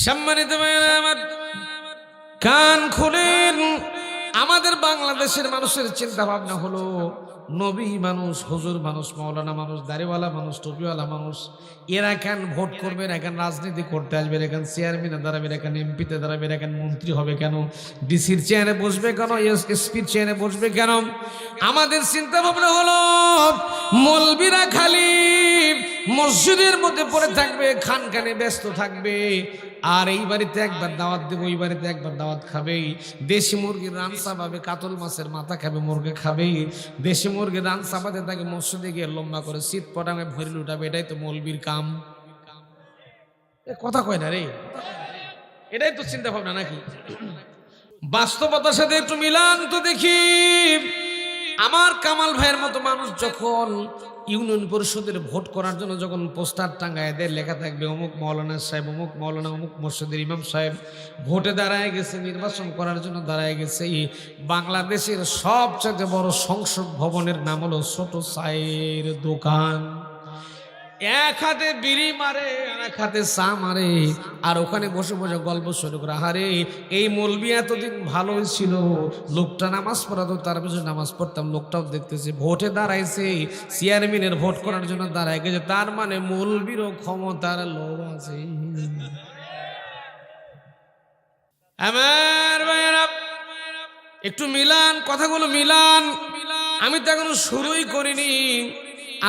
সম্মানিত ভাইরা আমার, কান খুলেন। আমাদের বাংলাদেশের মানুষের চিন্তা ভাবনা হলো নবী মানুষ, হুজুর মানুষ, মাওলানা মানুষ, দাড়িওয়ালা মানুষ, টুপিওয়ালা মানুষ, এরা কেন ভোট করবেন, এখন রাজনীতি করতে আসবে, এখন চেয়ারম্যানে দাঁড়াবে, এখন এমপিতে দাঁড়াবে, এখন মন্ত্রী হবে কেন, ডিসির চেয়ারে বসবে কেন, এসপির চেয়ারে বসবে কেন? আমাদের চিন্তা ভাবনা হলো মৌলবীরা খালি মসজিদের মধ্যে পড়ে থাকবে, খানখানে ব্যস্ত থাকবে, আর এই বাড়িতে একবার দাওয়াত দেবো, ওই বাড়িতে একবার দাওয়াত খাবে, দেশি মুরগির রান্না পাবে, কাতল মাছের মাথা খাবে, মুরগি খাবে, দেশি মুরগির রান্না পাতে তাকে মসজিদে গিয়ে লম্বা করে শীত পটাঙে ভরি লুটাবে। এটাই তো মৌলবীর কাম। কথা কয় না রে, এটাই তো চিন্তা ভাবনা নাকি? বাস্তবতার সাথে একটু মিলান তো দেখি। আমার কামাল ভাইয়ের মতো মানুষ যখন ইউনিয়ন পরিষদের ভোট করার জন্য যখন পোস্টার টাঙ্গায় দেয়, লেখা থাকবে অমুক মৌলানা সাহেব, অমুক মৌলানা, অমুক মসজিদের ইমাম সাহেব ভোটে দাঁড়ায় গেছে, নির্বাচন করার জন্য দাঁড়ায় গেছে, বাংলাদেশের সবচেয়ে বড় সংসদ ভবনের নাম হলো ছোট চায়ের দোকান। এক হাতে বিড়ি মারে, আর এক হাতে চা মারে, আর ওখানে বসে বসে গল্প শুরু করে। আরে এই মৌলবি এতদিন ভালোই ছিল, লোকটা নামাজ পড়াতো, তার পিছনে নামাজ পড়তাম, লোকটাও দেখতেছে ভোটে দাঁড়াইছে, চেয়ারম্যানের ভোট করার জন্য দাঁড়ায় গেছে, তার মানে মৌলবিরও ক্ষমতার লোভ আছে। আমার ভাইয়েরা একটু মিলান, কথাগুলো মিলান। আমি তো এখনো শুরুই করিনি।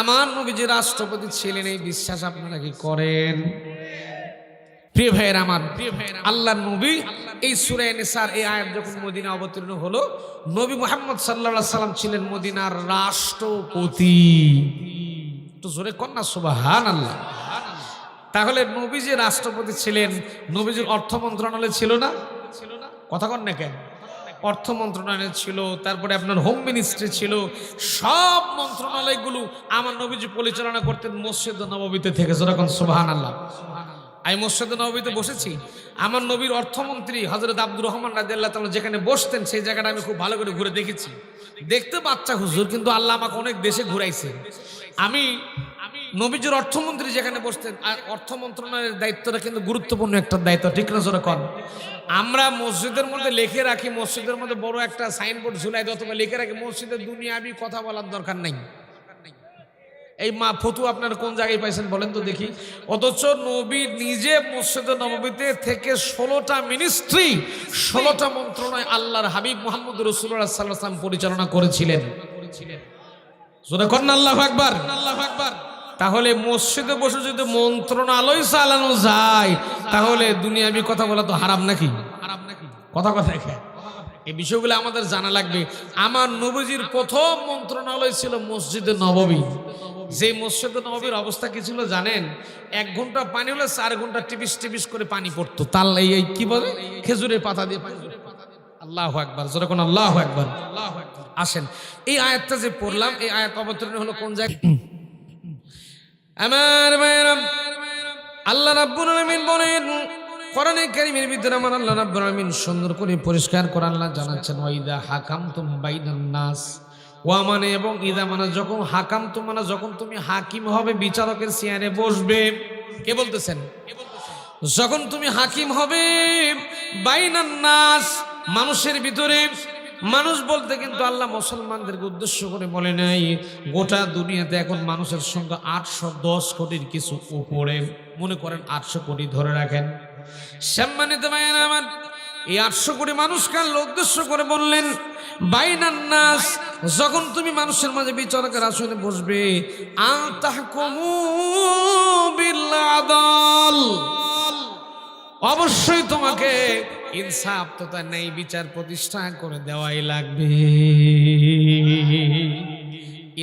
আমার নবী যে রাষ্ট্রপতি ছিলেন, এই বিশ্বাস আপনারা কি করেন? প্রিয় ভাইয়েরা আমার, আল্লাহর নবী এই সূরা নিসার এই আয়াত যখন মদিনা অবতীর্ণ হলো, নবী মুহাম্মদ সাল্লাল্লাহু আলাইহি সাল্লাম ছিলেন মদিনার রাষ্ট্রপতি। একটু জোরে কর না সুবহানাল্লাহ। তাহলে নবী যে রাষ্ট্রপতি ছিলেন, নবীজির অর্থ মন্ত্রণালয় ছিল না? কথা কন না কেন? অর্থ মন্ত্রণালয় ছিল, তারপরে আপনার হোম মিনিস্ট্রি ছিল, সব মন্ত্রণালয়গুলো আমার নবীজি পরিচালনা করতেন মসজিদ নববীতে থেকে। যেরকম সুবহানাল্লাহ। আমি মসজিদ নববীতে বসেছি, আমার নবীর অর্থমন্ত্রী হযরত আব্দুর রহমান রাদিয়াল্লাহু তাআলা যেখানে বসতেন, সেই জায়গাটা আমি খুব ভালো করে ঘুরে দেখেছি। দেখতে বাচ্চা হুজুর, কিন্তু আল্লাহ আমাকে অনেক দেশে ঘুরাইছে। আমি নবীজির অর্থমন্ত্রী যেখানে বসতেন, আর অর্থ মন্ত্রণালয়ের দায়িত্বটা কিন্তু গুরুত্বপূর্ণ একটা দায়িত্ব, ঠিক না জোরে কর? আমরা মসজিদের মধ্যে লিখে রাখি, মসজিদের মধ্যে বড় একটা সাইনবোর্ড ঝুলাই দেয় অথবা লিখে রাখি, মসজিদের দুনিয়াবি কথা বলার দরকার নাই। এই মা ফতু আপনারা কোন জায়গায় পাইছেন বলেন তো দেখি? অথচ নবী নিজে মসজিদে নববীতে থেকে 16টা মিনিস্ট্রি, 16টা মন্ত্রণালয় আল্লাহর হাবিব মুহাম্মদ রাসূলুল্লাহ সাল্লাল্লাহু আলাইহি ওয়াসাল্লাম পরিচালনা করেছিলেন। জোরে করেন আল্লাহু আকবার, আল্লাহু আকবার। তাহলে মসজিদে বসে যদি মন্ত্রণালয় চালানো যায়, তাহলে দুনিয়াবি কথা বলা তো হারাম নাকি? কথা কথা এই বিষয়গুলো আমাদের জানা লাগবে। আমার নবীজির প্রথম মন্ত্রণালয় ছিল মসজিদে নববী। যে মসজিদে নববীর অবস্থা কি ছিল জানেন? 1 ঘন্টা পানি হলে 4 ঘন্টা টিপিস টিপিস করে পানি পড়তো। তাল এই কি বলে, খেজুরের পাতা দিয়ে পানি। আল্লাহু আকবার, জোরে কোন আল্লাহু আকবার। আসেন এই আয়াতটা যে পড়লাম, এই আয়াত অবতীর্ণ হলো কোন জায়গায়? আমার ভাইরা, আল্লাহ রাব্বুল আলামিন বলেন কোরআনে কারীমের ভিতরে, আমার আল্লাহ রাব্বুল আলামিন সুন্দর করে পরিষ্কার করে আল্লাহ জানাচ্ছেন, ওয়াইদা হাকামতুম বাইনান নাস, ওয়া মানে এবং ইদা মানে যখন, হাকামতুম মানে যখন তুমি হাকিম হবে, বিচারকের চেয়ারে বসবে। কে বলতেছেন? যখন তুমি হাকিম হবে বাইনান নাস, মানুষের ভিতরে। মানুষ বলতে কিন্তু আল্লাহ মুসলমানদেরকে উদ্দেশ্য করে বলে নাই। গোটা দুনিয়াতে এখন মানুষের সংখ্যা 810 কোটির কিছু উপরে, মনে করেন 800 কোটি ধরে রাখেন। সম্মানিত ভাইয়েরা আমার, এই 800 কোটি মানুষকে আল্লাহ উদ্দেশ্য করে বললেন বাইনান নাস, যখন তুমি মানুষের মাঝে বিচারকের আসনে বসবে, আতাহকুমু বিল আদল, অবশ্যই তোমাকে ইনসাফ তথা ন্যায় বিচার প্রতিষ্ঠা করে দেওয়াই লাগবে।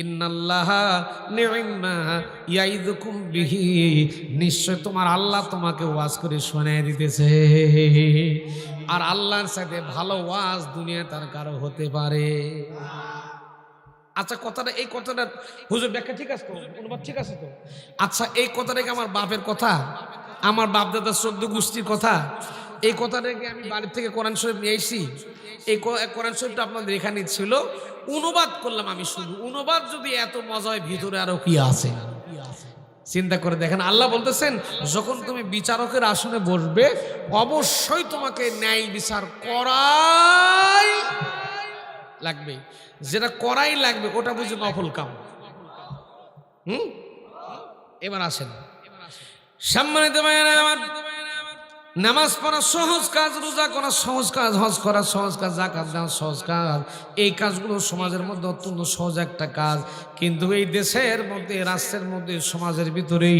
ইন্নাল্লাহা নি'মা ইয়াইদুকুম বিহি, নিশ্চয় তোমার আল্লাহ তোমাকে ওয়াজ করে শোনায় দিতেছে। আর আল্লাহর সাথে ভালো ওয়াজ দুনিয়া তার কারো হতে পারে। আচ্ছা কথাটা, এই কথাটা হুজুর ব্যাখ্যা ঠিক আছে তো? অনুবাদ ঠিক আছে তো? আচ্ছা এই কথাটা কি আমার বাপের কথা, আমার বাপ দাদা 14 গোষ্ঠীর কথা? এই কথাটাকে আমি বাড়ি থেকে কোরআন শরীফ নিয়ে এসেছি। এই কোরআন শরীফটা আপনাদের এখানে ছিল, অনুবাদ করলাম আমি শুধু। অনুবাদ যদি এত মজা হয়, ভিতরে আরো কি আছে? চিন্তা করে দেখেন, আল্লাহ বলতেছেন যখন তুমি বিচারকের আসনে বসবে অবশ্যই তোমাকে ন্যায় বিচার করাই লাগবে। যেটা করাই লাগবে ওটা বুঝে নফল কাম। এবার আসেন, সম্মানিত ভাইয়েরা আমার, নামাজ পড়া সহজ কাজ, রোজা করা সহজ কাজ, হজ করা সহজ কাজ, যাকাত দেওয়া সহজ কাজ। এই কাজগুলো সমাজের মধ্যে অত্যন্ত সহজ একটা কাজ, কিন্তু এই দেশের মধ্যে, রাষ্ট্রের মধ্যে, সমাজের ভিতরে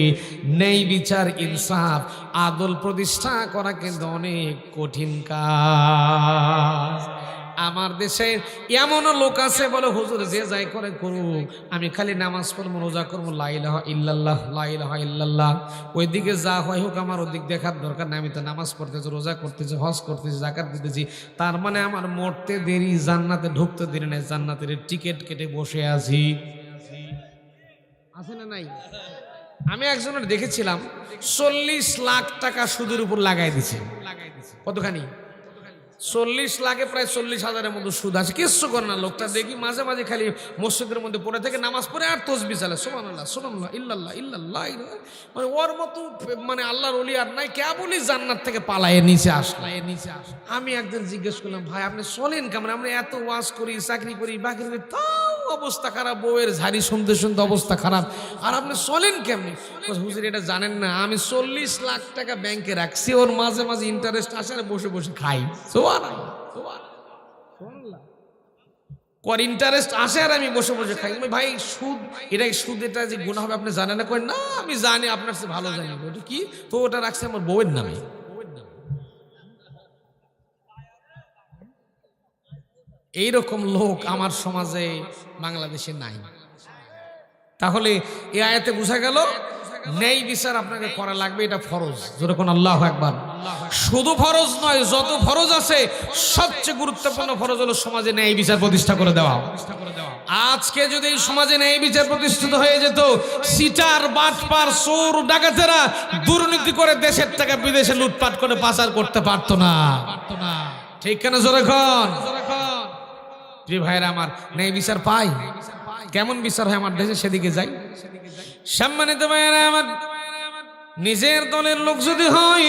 ন্যায় বিচার, ইনসাফ, আদল প্রতিষ্ঠা করা কিন্তু অনেক কঠিন কাজ। আমার দেশে এমনও লোক আছে বলে হুজুর যে যাই করে করুক, আমি খালি নামাজ পড়বো, রোজা করবো, লা ইলাহা ইল্লাল্লাহ, লা ইলাহা ইল্লাল্লাহ, ওইদিকে যা হয় হোক আমার ওদিক দেখার দরকার নাই। আমি তো নামাজ পড়তেছি, রোজা করতেছি, হজ করতেছি, যাকাত দিতেছি, তার মানে আমার মরতে দেরি, জান্নাতে ঢুকতে দেরি নাই, জান্নাতের টিকিট কেটে বসে আছি। আছে না নাই? আমি একজনের দেখেছিলাম 40 লাখ টাকা সুদের উপর লাগাই দিছে। কতখানি? 40 লাখে প্রায় 40,000-এর মতো সুদ আছে। কিচ্ছু করে না লোকটা, দেখি মাঝে মাঝে খালি মসজিদের মধ্যে পড়ে থেকে নামাজ পড়ে আর তসবিহ চালায়, সুবহানাল্লাহ সুবহানাল্লাহ ইল্লাল্লাহ ইল্লাল্লাহ। মানে ওর মতো মানে আল্লাহর ওলি আর নাই, কেবলই জান্নাত থেকে পালায়ে নিচে আসলো। আমি একদিন জিজ্ঞেস করলাম, ভাই আপনি চলেন কেমন? আমরা এত ওয়াজ করি, চাকরি করি, বাকরি করি, তাও অবস্থা খারাপ, বউয়ের ঝাড়ি শুনতে শুনতে অবস্থা খারাপ, আর আপনি চলেন কেমনি? হুজুর এটা জানেন না, আমি 40 লাখ টাকা ব্যাংকে রাখছি, ওর মাঝে মাঝে ইন্টারেস্ট আসে আর বসে বসে খাই। ইন্টারেস্ট আসে আর আমি বসে বসে খাই। ভাই সুদ, এটা সুদ, এটা যে গুনাহ হবে আপনি জানেন না? কই না, আমি জানি, আপনার চেয়ে ভালো জানি। ওটা কি? তো ওটা রাখছে আমার বউয়ের নামে। এইরকম লোক আমার সমাজে, বাংলাদেশে নাই। তাহলে এই আয়াতে বোঝা গেল ন্যায় বিচার আপনাকে করা লাগবে, এটা ফরজ। যেরকম আল্লাহু আকবার। শুধু ফরজ নয়, যত ফরজ আছে সবচেয়ে গুরুত্বপূর্ণ ফরজ হলো সমাজে ন্যায় বিচার প্রতিষ্ঠা করে দেওয়া। আজকে যদি এই সমাজে ন্যায় বিচার প্রতিষ্ঠিত হয়ে যেত, সিটার, বাটপার, চোর, ডাকাতেরা দুর্নীতি করে দেশের টাকা বিদেশে লুটপাট করে পাচার করতে পারতো না। ঠিক কেন? জোরে কোন? প্রিয় ভাইরা আমার, ন্যায় বিচার পাই, কেমন বিচার হয় আমার দেশে, সেদিকে যাই। সম্মানিত ভাইরা আমার, নিজের দলের লোক যদি হয়,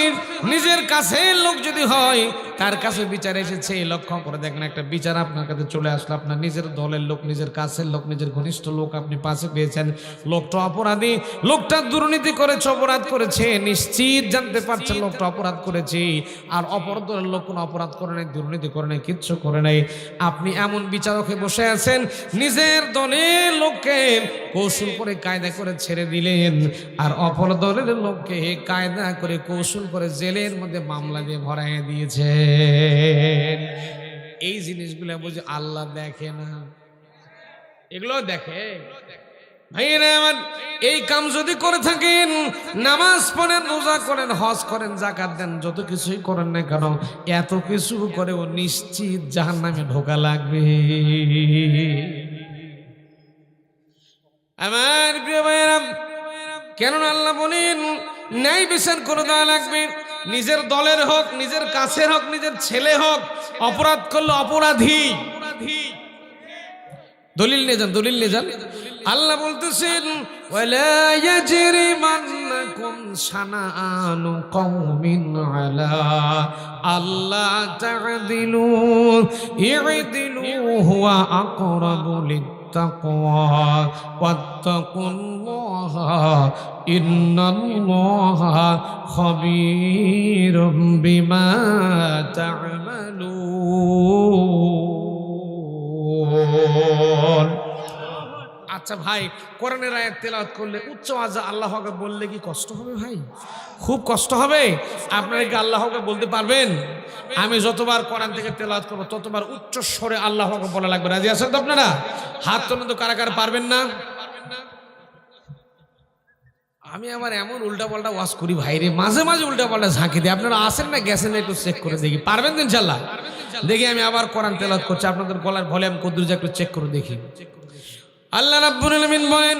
নিজের কাছের লোক যদি হয়, তার কাছে বিচার এসেছে, লক্ষ্য করে দেখেন একটা বিচার আপনার কাছে চলে আসলো, আপনার নিজের দলের লোক, নিজের কাছের লোক, নিজের ঘনিষ্ঠ লোক আপনি পাশে পেয়েছেন। লোকটা অপরাধী, লোকটা দুর্নীতি করেছে, অপরাধ করেছে, নিশ্চিত জানতে পারছেন লোকটা অপরাধ করেছে, আর অপর দলের লোক কোনো অপরাধ করে নাই, দুর্নীতি করে নাই, কিচ্ছু করে নাই। আপনি এমন বিচারকে বসে আছেন, নিজের দলের লোককে কৌশল করে কায়দা করে ছেড়ে দিলেন, আর অপর দলের লোককে কায়দা করে কৌশল করে জেলের মধ্যে মামলা দিয়ে ভরাই দিয়েছে। এই জিনিসগুলো বুঝে আল্লাহ দেখে না, এগুলো দেখে। ভাইয়েরা আমার, এই কাম যদি করে থাকেন, নামাজ পড়েন, রোজা করেন, হজ করেন, যাকাত দেন, যত কিছুই করেন না কেন, এত কিছু করেও নিশ্চিত জাহান্নামে ঢোকা লাগবে। আমার প্রিয় ভাইয়েরা, কেননা আল্লাহ বলেন ন্যায় বিচার করে দেওয়া লাগবে। নিজের দলের হোক, নিজের কাছের হোক, নিজের ছেলে হোক, অপরাধ করলে অপরাধী, দলিল নিয়ে যান, দলিল নিয়ে যান। আল্লাহ বলতেছেন, ওয়ালা ইয়াজরিমান্নাকুম শানাআনু কওমিন আলা আল্লা তা'দিলু ই'দিলু হুয়া আকরাবু লিত্তাকওয়া ওয়াত্তাকুল্লাহা ইন্নাল্লাহা খাবীরুম বিমা তা'মালুন। আচ্ছা ভাই, কোরআনের আয়াত তেলাওয়াত করলে উচ্চ আওয়াজে আল্লাহু আকবার বললে কি কষ্ট হবে ভাই? খুব কষ্ট হবে। আপনারা কি আল্লাহু আকবার বলতে পারবেন? আমি যতবার কোরআন থেকে তেলাওয়াত করব ততবার উচ্চ স্বরে আল্লাহু আকবার বলা লাগবে। রাজি আছেন তো আপনারা? হাত তোলেন তো, কারা কারা পারবেন না? আমি আবার এমন উল্টা পাল্টা ওয়াজ করি ভাই রে, মাঝে মাঝে উল্টা পাল্টা ঝাঁকি দিই। আপনারা আসেন না, গেছেন না, একটু চেক করে দেখি, পারবেন তো ইনশাআল্লাহ? দেখি আমি আবার কোরআন তেলাওয়াত করছি, আপনাদের গলার ভলিউম কদ্দুর একটু চেক করে দেখি। আল্লাহ রাব্বুল আলামিন বলেন,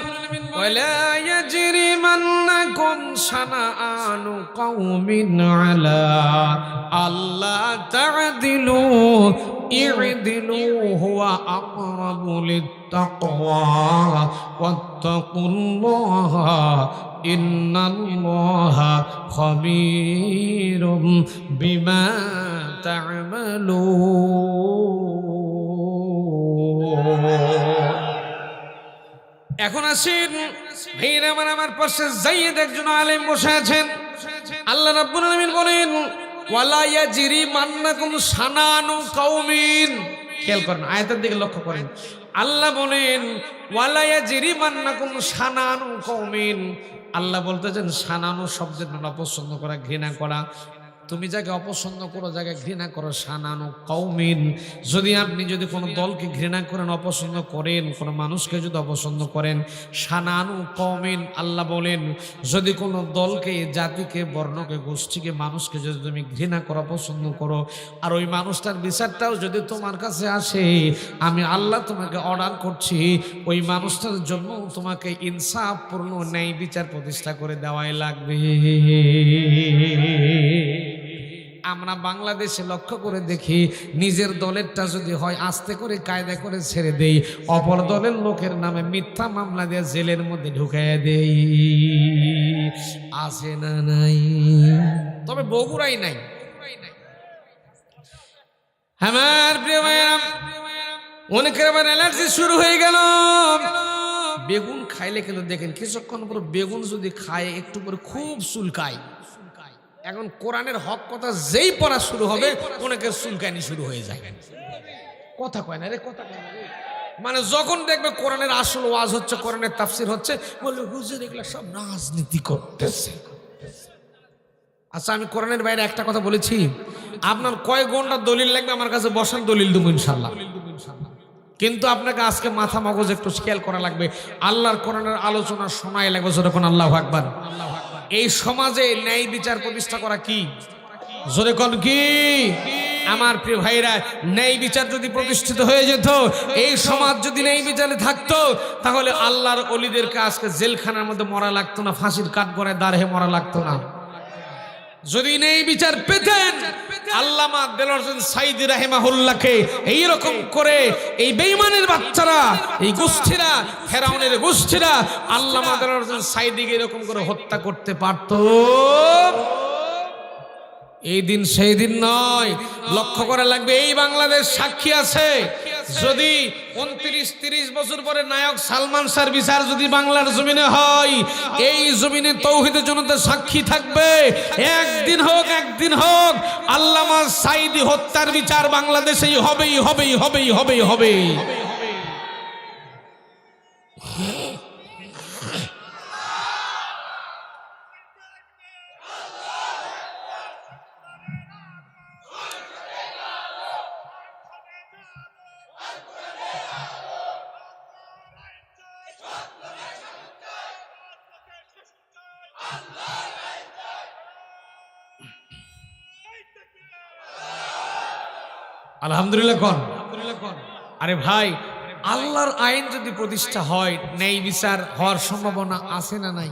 ওয়ালা ইয়াজরিমান্নাকুম শানাআনু কওমিন আলা আল্লা তা'দিলু ই'দিলু হুয়া আকরাবু লিত্তাকওয়া ওয়াত্তাকুল্লাহা ইন্নাল্লাহা খাবীরুম বিমা তা'মালুন। এখন আসেন ভাইরা আমার পাশে যাইয়েদ একজন আলেম বসে আছেন। আল্লাহ রাব্বুল আলামিন বলেন ওয়ালা ইয়াজরিমান্নাকুম শানানু কওমিন। খেয়াল করেন আয়াতের দিকে লক্ষ্য করেন। আল্লাহ বলেন ওয়ালা ইয়াজরিমান্নাকুম শানানু কওমিন। আল্লাহ বলতেছেন শানানু শব্দের মানে অপছন্দ করা, ঘৃণা করা। তুমি যাকে অপছন্দ করো, যাকে ঘৃণা করো, শানানু কওমিন। আপনি যদি কোনো দলকে ঘৃণা করেন, অপছন্দ করেন, কোনো মানুষকে যদি অপছন্দ করেন, শানানু কওমিন। আল্লাহ বলেন যদি কোনো দলকে, জাতিকে, বর্ণকে, গোষ্ঠীকে, মানুষকে যদি তুমি ঘৃণা করো, অপছন্দ করো, আর ওই মানুষটার বিচারটাও যদি তোমার কাছে আসে, আমি আল্লাহ তোমাকে অর্ডার করছি ওই মানুষটার জন্য তোমাকে ইনসাফপূর্ণ ন্যায় বিচার প্রতিষ্ঠা করে দেওয়াই লাগবে। আমরা বাংলাদেশে লক্ষ্য করে দেখি, নিজের দলেরটা যদি হয় আস্তে করে কায়দা করে ছেড়ে দেই, অপর দলের লোকের নামে মিথ্যা মামলা দিয়ে জেলের মধ্যে ঢুকাইয়া দেই। আছে না নাই? তবে বগুড়াই নাই। আমার প্রিয় ভাইরা, অনেকের আবার অ্যালার্জি শুরু হয়ে গেল। বেগুন খাইলে কিন্তু দেখেন কিছুক্ষণ পর বেগুন যদি খায় একটু পরে খুব চুলকায়। এখন কোরআনের হক কথা যেই পড়া শুরু হবে অনেকের চুলকানি শুরু হয়ে যায়। কথা কয় না রে, কথা কয় না রে। মানে যখন দেখবে কোরআনের আসল ওয়াজ হচ্ছে, কোরআনের তাফসীর হচ্ছে, বলে হুজুর এগুলা সব রাজনীতি করতেছে। আচ্ছা, আমি কোরআনের বাইরে একটা কথা বলেছি, আপনার কয় ঘন্টা দলিল লাগবে আমার কাছে বসান, দলিল দেবো ইনশাল্লাহ। কিন্তু আপনাকে আজকে মাথা মগজ একটু খেয়াল করা লাগবে। আল্লাহর কোরআনের আলোচনা শোনাই লাগবে যখন আল্লাহু আকবার। এই সমাজে ন্যায় বিচার প্রতিষ্ঠা করা কি? জোরে কোন কি? আমার প্রিয় ভাইরা, ন্যায় বিচার যদি প্রতিষ্ঠিত হয়ে যেত, এই সমাজ যদি ন্যায় বিচারে থাকতো, তাহলে আল্লাহর ওলিদেরকে আজকে জেলখানার মধ্যে মরা লাগতো না, ফাঁসির কাঠগড়ায় দাঁড়িয়ে মরা লাগতো না। যদি ন্যায় বিচার পেতেন, আল্লামা দেলোয়ার হোসেন সাঈদী রাহিমাহুল্লাহকে এইরকম করে এই বেঈমানের বাচ্চারা, এই গোষ্ঠীরা, ফেরাউনের গোষ্ঠীরা আল্লামা দেলোয়ার হোসেন সাঈদীকে এরকম করে হত্যা করতে পারত। এই দিন সেই দিন নয়, লক্ষ্য করা লাগবে। এই বাংলাদেশ সাক্ষী আছে, যদি 29-30 বছর পরে নায়ক সালমান শাহর বিচার যদি বাংলার জমিনে হয়, এই জমিনে তৌহিদের জনতা সাক্ষী থাকবে। একদিন হোক আল্লামা সাঈদী হত্যার বিচার বাংলাদেশেই হবেই। আলহামদুলিল্লাহ কোন? আরে ভাই, আল্লাহর আইন যদি প্রতিষ্ঠা হয়, ন্যায় বিচার হওয়ার সম্ভাবনা আছে না নাই?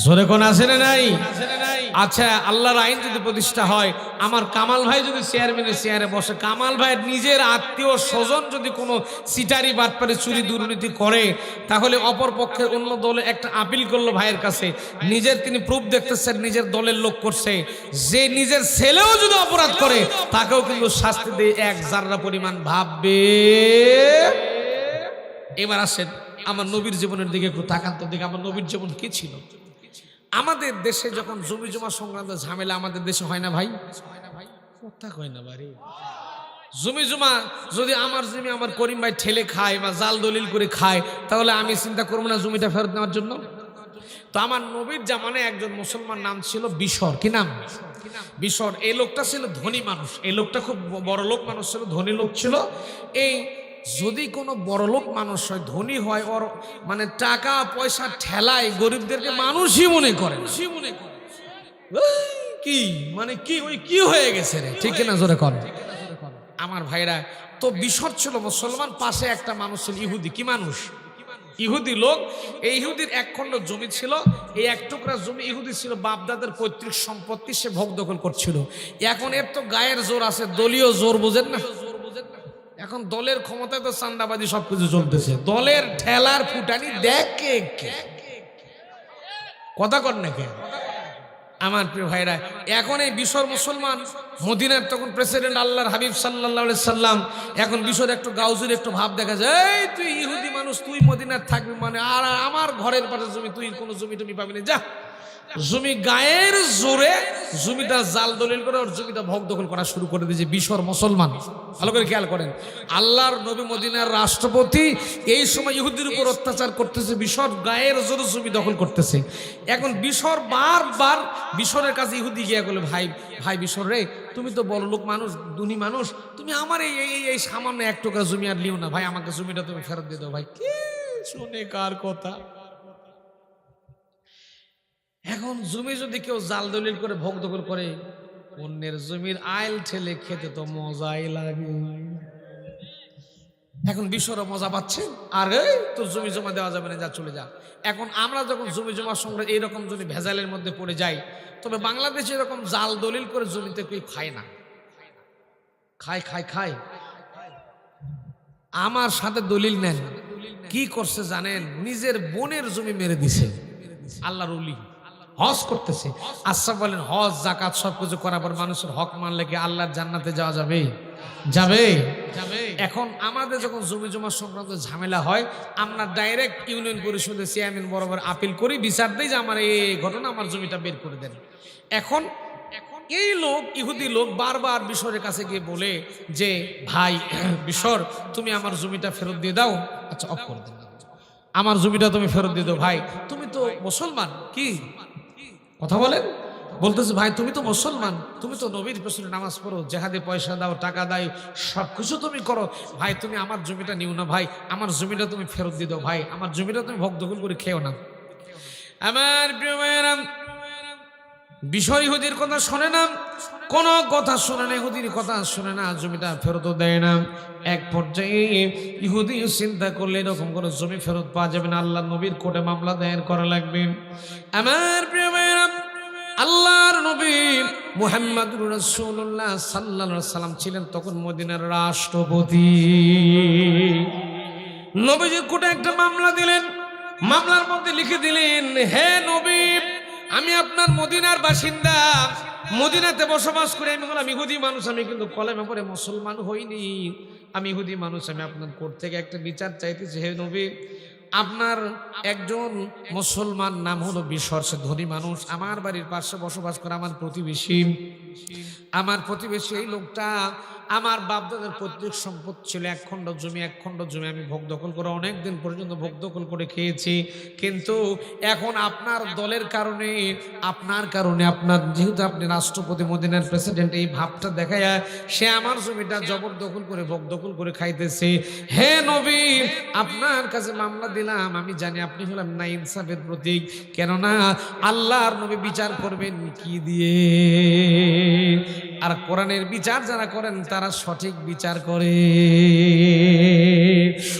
জোরে কোন আছে না নাই? আচ্ছা, আল্লাহর আইন যদি প্রতিষ্ঠা হয়, আমার কামাল ভাই যদি চেয়ারে বসে, কামাল ভাইয়ের নিজের আত্মীয় স্বজন যদি কোনো সিটারি বাটপারি চুরি দুর্নীতি করে, তাহলে অপর পক্ষের অন্য দলে একটা আপিল করলো ভাইয়ের কাছে, নিজের তিনি প্রুফ দেখতেছেন নিজের দলের লোক করছে, যে নিজের ছেলেও যদি অপরাধ করে তাকেও কিন্তু শাস্তি দিয়ে এক জাররা পরিমাণ ভাববে। এবার আসেন আমার নবীর জীবনের দিকে একটু তাকান তো, দিকে আমার নবীর জীবন কি ছিল। আমাদের দেশে যখন জমি জমা সংক্রান্ত ঝামেলা আমাদের দেশে হয় না ভাই? কথা কয় না ভাই। জমি জমা যদি আমার জমি আমার করিম ভাই ঠেলে খায় বা জাল দলিল করে খায়, তাহলে আমি চিন্তা করবো না জমিটা ফেরত নেওয়ার জন্য? তো আমার নবীর জামানায় একজন মুসলমান নাম ছিল বিশর। কি নাম? বিশর। এই লোকটা ছিল ধনী মানুষ, এই লোকটা খুব বড় লোক মানুষ ছিল, ধনী লোক ছিল। এই যদি কোনো বড়লোক মানুষ হয়, ধনী হয়, ওর মানে টাকা পয়সা ঠেলায় গরিবদেরকে মানুষই মনে করে। কি মানে কি ওই কি হয়ে গেছে রে, ঠিক না? জোরে কর আমার ভাইরা। তো বিশর ছিল মুসলমান, পাশে একটা মানুষ ছিল ইহুদি। কি মানুষ? ইহুদি লোক। এই ইহুদির এক খণ্ড জমি ছিল, এই এক টুকরা জমি ইহুদি ছিল বাপদাদের পৈতৃক সম্পত্তি, সে ভোগ দখল করছিল। এখন এর তো গায়ের জোর আছে, দলীয় জোর, বুঝেন না? এখন দলের ক্ষমতায় তো চান্দাবাজি সবকিছু চলতেছে, দলের ঠেলার ফুটানি দেখে কথা কর নাকি আমার প্রিয় ভাইরা। এখন এই বিশর মুসলমান, মদিনার তখন প্রেসিডেন্ট আল্লাহর হাবিব সাল্লাল্লাহু আলাইহি সাল্লাম, এখন বিশর একটু গাউজুর একটু ভাব দেখা যায়, এই তুই ইহুদি মানুষ, তুই মদিনার থাকবি মানে, আর আমার ঘরের পাশে জমি, তুই কোনো জমি টমি পাবি না, যা। জমি গায়ের জোরে জমিটা জাল দলিল করে ওর জমিটা ভোগ দখল করা শুরু করে দিয়েছে বিশর মুসলমান। ভালো করে খেয়াল করেন, আল্লাহর নবী মদিনার রাষ্ট্রপতি এই সময় ইহুদির উপর অত্যাচার করতেছে, বিশর গায়ের জোরে জমি দখল করতেছে। এখন বিশর বারবার বিশরের কাছে ইহুদি গিয়া বলে, ভাই ভাই বিশর রে, তুমি তো বড় লোক মানুষ, ধনী মানুষ, তুমি আমার এই এই এই সামান্য এক টুকরা জমি আর লিও না ভাই, আমাকে জমিটা তুমি ফেরত দিয়ে দাও ভাই। কে শুনে কার কথা? এখন জমি যদি কেউ জাল দলিল করে ভোগ দখল করে, অন্যের জমির আইল ঠেলে খেতে তো মজাই লাগে। এখন বিশ্বরা মজা পাচ্ছে, আর তোর জমি জমা দেওয়া যাবে না, যা চলে যা। এখন আমরা যখন জমি জমা সংগ্রহ এইরকম যদি ভেজালের মধ্যে পড়ে যাই, তবে বাংলাদেশে এরকম জাল দলিল করে জমিতে কেউ খায় না। খায় খায় খায় আমার সাথে দলিল নেন, কি করছে জানেন? নিজের বোনের জমি মেরে দিছে। আল্লাহর ওলি হজ করতেছে, আচ্ছা বলেন হজ জাকাত সবকিছু করার পর মানুষের হক মানলে কি আল্লাহর জান্নাতে যাওয়া যাবে? যাবে যাবে। এখন আমাদের যখন জমি জমা সংক্রান্ত ঝামেলা হয়, আমরা ডাইরেক্ট ইউনিয়ন পরিষদের চেয়ারম্যান বরাবর আপিল করি, বিচার দেই যে আমার এই ঘটনা, আমার জমিটা বের করে দেন। এখন এই লোক, ইহুদি লোক, বারবার বিশরের কাছে গিয়ে বলে যে, ভাই বিশর, তুমি আমার জমিটা ফেরত দিয়ে দাও। আচ্ছা অফ করে দেন, আমার জমিটা তুমি ফেরত দিয়ে দাও। ভাই তুমি তো মুসলমান, কি কথা বলেন? বলতেছে, ভাই তুমি তো মুসলমান, তুমি তো নবীর পেছনে নামাজ পড়ো, জেহাদে পয়সা দাও, টাকা দাও, সব কিছু তুমি করো, ভাই তুমি আমার জমিটা নিও না, ভাই আমার জমিটা তুমি ফেরত দিয়ে দাও, ভাই আমার জমিটা তুমি ভোগ দখল করে খেও না। আমার প্রিয় ভাইয়েরা, বিষয় ইহুদির কথা শোনে না, কোনো কথা শোনে না, ইহুদির কথা শোনে না, জমিটা ফেরত দেয় না। এক পর্যায়ে ইহুদি চিন্তা করলে এরকম কোনো জমি ফেরত পাওয়া যাবে না, আল্লাহ নবীর কোর্টে মামলা দায়ের করা লাগবে। আমার প্রিয় ভাইয়েরা, আল্লাহর নবী মুহাম্মদুর রাসূলুল্লাহ সাল্লাল্লাহু আলাইহি সাল্লাম ছিলেন তখন মদিনার রাষ্ট্রপতি। নবীজির কোর্টে একটা মামলা দিলেন, মামলার মধ্যে লিখে দিলেন, হে নবী, আমি আপনার মদিনার বাসিন্দা, মদিনাতে বসবাস করে আমি বললাম ইহুদি মানুষ, আমি কিন্তু কলেমা পড়ে মুসলমান হইনি, আমি ইহুদি মানুষ, আমি আপনার কোর্ট থেকে একটা বিচার চাইতেছি। হে নবী, আপনার একজন মুসলমান নাম হলো বিশর, সে ধনী মানুষ, আমার বাড়ির পাশে বসবাস করে, আমার প্রতিবেশী। আমার প্রতিবেশী এই লোকটা আমার বাপদাদার পৈতৃক সম্পদ ছিল এক খণ্ড জমি, এক খণ্ড জমি আমি ভোগ দখল করে অনেকদিন পর্যন্ত ভোগ দখল করে খেয়েছি, কিন্তু এখন আপনার দলের কারণে, আপনার কারণে, আপনার যেহেতু আপনি রাষ্ট্রপতি মদিনার প্রেসিডেন্ট, এই ভাবটা দেখায় সে আমার জমিটা জবরদখল করে ভোগ দখল করে খাইতেছে। হে নবী, আপনার কাছে মামলা দিলাম, আমি জানি আপনি হলাম না ইনসাফের প্রতীক, কেননা আল্লাহর নবী বিচার করবেন কি দিয়ে? আর কোরআনের বিচার যারা করেন তারা সঠিক বিচার করে।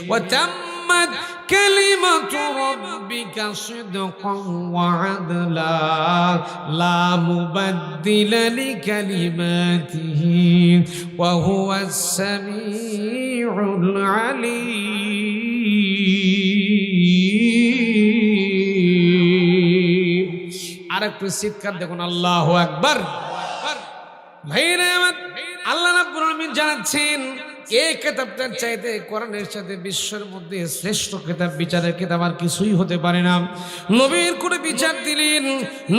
ওয়াতাম্মাত কালিমাতু রাব্বিকা সিদকান ওয়া আদলা লা মুবাদদিলা লিকালিমাতিহি ওয়া হুয়াস সামিউল আলীম। আরেকটু চিৎকার দেখুন, আল্লাহু আকবার। ভাইরা আমার, আল্লাহ রাব্বুল আলামিন জানাচ্ছেন এই কিতাবটার চাইতে কোরআনের সাথে বিশ্বের মধ্যে শ্রেষ্ঠ কিতাব, বিচারের কিতাব আর কিছুই হতে পারে না। নবীর করে বিচার দিলেন,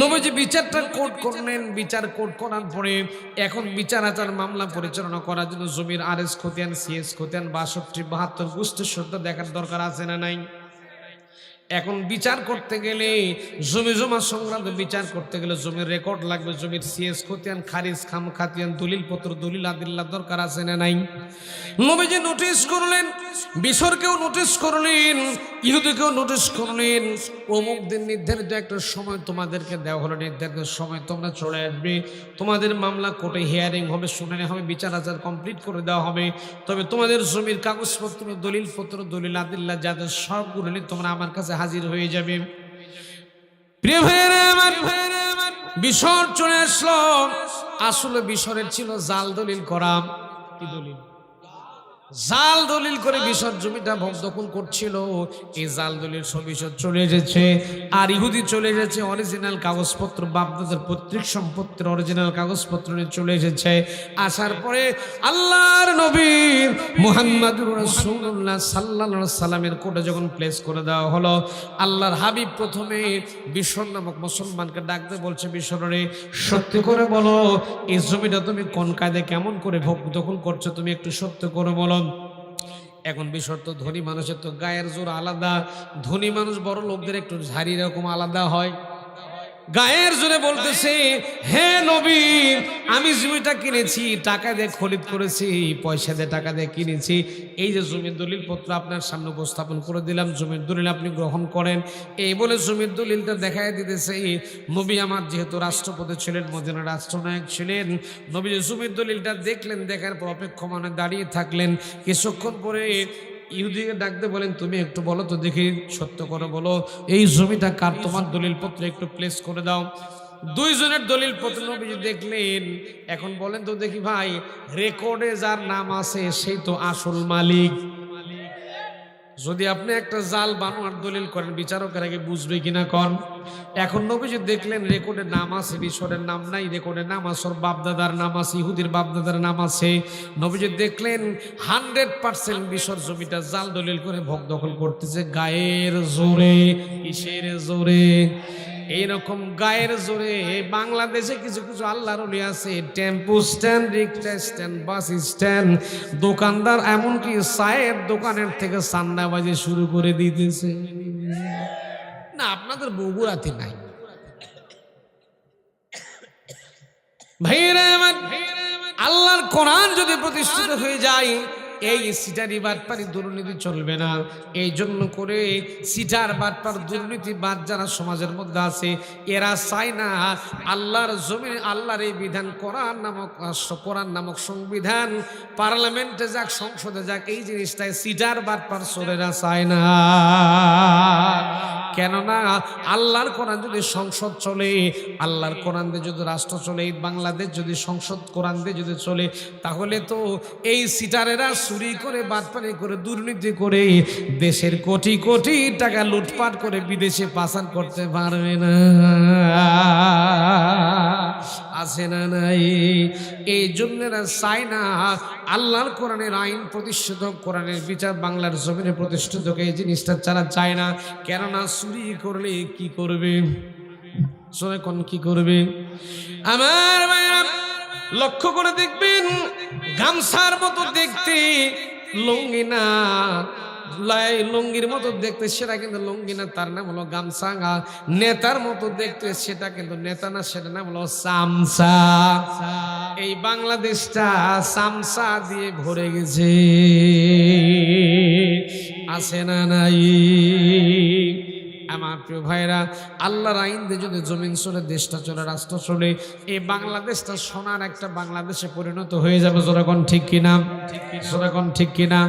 নবীজি বিচারটা কোর্ট করলেন, বিচার কোর্ট করার পরে এখন বিচার আচার মামলা পরিচালনা করার জন্য জমির আরএস খতিয়ান, সিএস খতিয়ান, 62, 72 গোষ্ঠীর সত্য দেখার দরকার আছে না নাই? এখন বিচার করতে গেলে, জমি জমা সংক্রান্ত বিচার করতে গেলে জমির রেকর্ড লাগবে, জমির সিএস খতিয়ান, খারিজ, খাম খাতিয়ান, দলিল পত্র, দলিল আদিল্লাহ দরকার আছে না নাই? নবীজি নোটিশ করলেন, বিশরকেও নোটিশ করলেন, ইহুদিকেও নোটিশ করলেন, অমুক দিন নির্ধারিত একটা সময় তোমাদেরকে দেওয়া হলো, নির্ধারিত সময় তোমরা চলে আসবে, তোমাদের মামলা কোর্টে হিয়ারিং হবে, শুনানি হবে, বিচার আচার কমপ্লিট করে দেওয়া হবে, তবে তোমাদের জমির কাগজপত্র, দলিল পত্র, দলিল আদিল্লাহ যাদের সবগুলো নিয়ে তোমরা আমার কাছে হাজির হয়ে যাবে। প্রিয় ভাইরা আমার, বিশর চলে আসলো। আসলে বিশরের ছিল জাল দলিল করা। কি দলিল? জাল দলিল করে বিশদ জমিটা ভোগ দখল করছিল। এই জাল দলিল সব বিশদ চলে এসেছে, আর ইহুদি চলে এসেছে অরিজিনাল কাগজপত্র, বাপদাদার পৈতৃক সম্পত্তির অরিজিনাল কাগজপত্র নিয়ে চলে এসেছে। আসার পরে আল্লাহর নবী মুহাম্মদুর রাসূলুল্লাহ সাল্লাল্লাহু আলাইহি সাল্লামের কোর্টে যখন প্লেস করে দেওয়া হলো, আল্লাহর হাবিব প্রথমে বিশর নামক মুসলমানকে ডাকতে বলছে, বিশরে সত্য করে বলো এই জমিটা তুমি কোন কায়দায় কেমন করে ভোগ দখল করছো, তুমি একটু সত্য করে বলো। এখন বিশর তো ধনী মানুষের তো গায়ের জোর আলাদা, ধনী মানুষ বড় লোকদের একটু ঝাড়ি এরকম আলাদা হয়। গায়ের জোরে বলতেছে, হে নবী আমি জমিটা কিনেছি, টাকা দিয়ে খরিদ করেছি, পয়সা দিয়ে টাকা দিয়ে কিনেছি, এই যে জমির দলিল পত্র আপনার সামনে উপস্থাপন করে দিলাম, জমির দলিল আপনি গ্রহণ করেন। এই বলে জমির দলিলটা দেখায় দিতেছে। নবী আমার যেহেতু রাষ্ট্রপতি ছিলেন, মদিনার রাষ্ট্রনায়ক ছিলেন, নবী জমির দলিলটা দেখলেন, দেখার পর অপেক্ষমানে দাঁড়িয়ে থাকলেন। কিছুক্ষণ পরে ইহুদিকে ডাকতে বলেন, তুমি একটু বলো তো দেখি, সত্য করে বলো এই জমিটা কার, তোমার দলিল পত্র একটু প্লেস করে দাও। দুইজনের দলিল পত্র নবীজি দেখলেন। এখন বলেন তো দেখি ভাই, রেকর্ডে যার নাম আছে সেই তো আসল মালিক। যদি আপনি একটা জাল বানোয়ার দলিল করেন, বিচারকের আগে বুঝবে কিনা কন। এখন নবীজি দেখলেন রেকর্ডের নাম আছে, বিশরের নাম নাই, রেকর্ডের নাম আছে, বাপদাদার নাম আছে, ইহুদির বাপদাদার নাম আছে। নবীজি দেখলেন 100% বিশর জমিটা জাল দলিল করে ভোগ দখল করতেছে গায়ের জোরে। কিসের জোরে? এইরকম গায়ের জোরে বাংলাদেশে কিছু কিছু আল্লাহর ওলি আছে, টেম্পো স্ট্যান্ড, রিক্সা স্ট্যান্ড, বাস স্ট্যান্ড, দোকানদার এমনকি চায়ের দোকানের থেকে চান্দাবাজি শুরু করে দিতেছে। না আপনাদের বগুড়াতে নাই ভাইরা আমার। আল্লাহর কোরআন যদি প্রতিষ্ঠিত হয়ে যায়, এই সিটারি বাটপারি দুর্নীতি চলবে না। এই জন্য করে সিটার বাটপার দুর্নীতিবাদ যারা সমাজের মধ্যে আছে, এরা চায় না আল্লাহর জমিনে আল্লাহর এই বিধান, কোরআন নামক সংবিধান পার্লামেন্টে যাক, সংসদে যাক, এই জিনিসটাই সিটার বাটপার চোরেরা চায় না। কেননা আল্লাহর কোরআন যদি সংসদ চলে, আল্লাহর কোরআন দিয়ে যদি রাষ্ট্র চলে, বাংলাদেশ যদি সংসদ কোরআন দিয়ে যদি চলে, তাহলে তো এই সিটারেরা চুরি করে, বাটপারি করে, দুর্নীতি করে দেশের কোটি কোটি টাকা লুটপাট করে বিদেশে পাচার করতে পারবে না। আছে না নাই? এই জন্য চায় না আল্লাহর কোরআনের আইন প্রতিষ্ঠিত, কোরআনের বিচার বাংলার জমিনে প্রতিষ্ঠিত, এই জিনিসটা যারা চায় না। কেননা চুরি করলে কি করবে, কোন কি করবে? আমার ভাইরা লক্ষ্য করে দেখবেন, গামছার মতো দেখতে লুঙ্গি না, লুঙ্গির মতো দেখতে সেটা কিন্তু লুঙ্গি না, তার নাম হলো গামছা। নেতার মতো দেখতে সেটা কিন্তু নেতা না, সেটা নাম হলো চামচা। এই বাংলাদেশটা চামচা দিয়ে ভরে গেছে। আছে না নাই? আমার প্রিয় ভাইরা, আল্লাহর আইন দিয়ে যদি জমিন চলে, দেশটা চলে, রাষ্ট্র চলে, এই বাংলাদেশটা সোনার একটা বাংলাদেশে পরিণত হয়ে যাবে। জোরাকন ঠিক কিনা? জোরাকন ঠিক কিনা?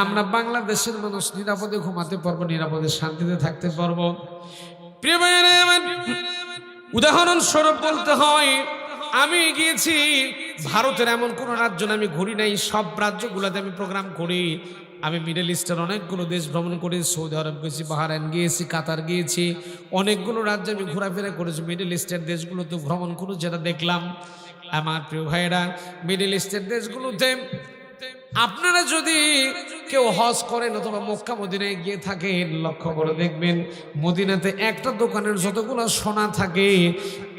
আমরা বাংলাদেশের মানুষ নিরাপদে ঘুমাতে পারবো, নিরাপদে শান্তিতে থাকতে পারবো। প্রিয় ভাইরা, উদাহরণস্বরূপ বলতে হয়, আমি গিয়েছি ভারতের এমন কোন রাজ্য আমি ঘুরি নাই, সব রাজ্যগুলোতে আমি প্রোগ্রাম করি। আমি মিডল ইস্টের অনেকগুলো দেশ ভ্রমণ করি, সৌদি আরব গেছি, বাহরাইন গিয়েছি, কাতার গিয়েছি, অনেকগুলো রাজ্যে আমি ঘোরাফেরা করেছি। মিডল ইস্টের দেশগুলোতে ভ্রমণ করে যেটা দেখলাম, আমার প্রিয় ভাইরা, মিডল ইস্টের দেশগুলোতে আপনারা যদি কেউ হজ করেন অথবা মক্কা মদিনায় গিয়ে থাকেন, লক্ষ্য করে দেখবেন মদিনাতে একটা দোকানের যতগুলো সোনা থাকে,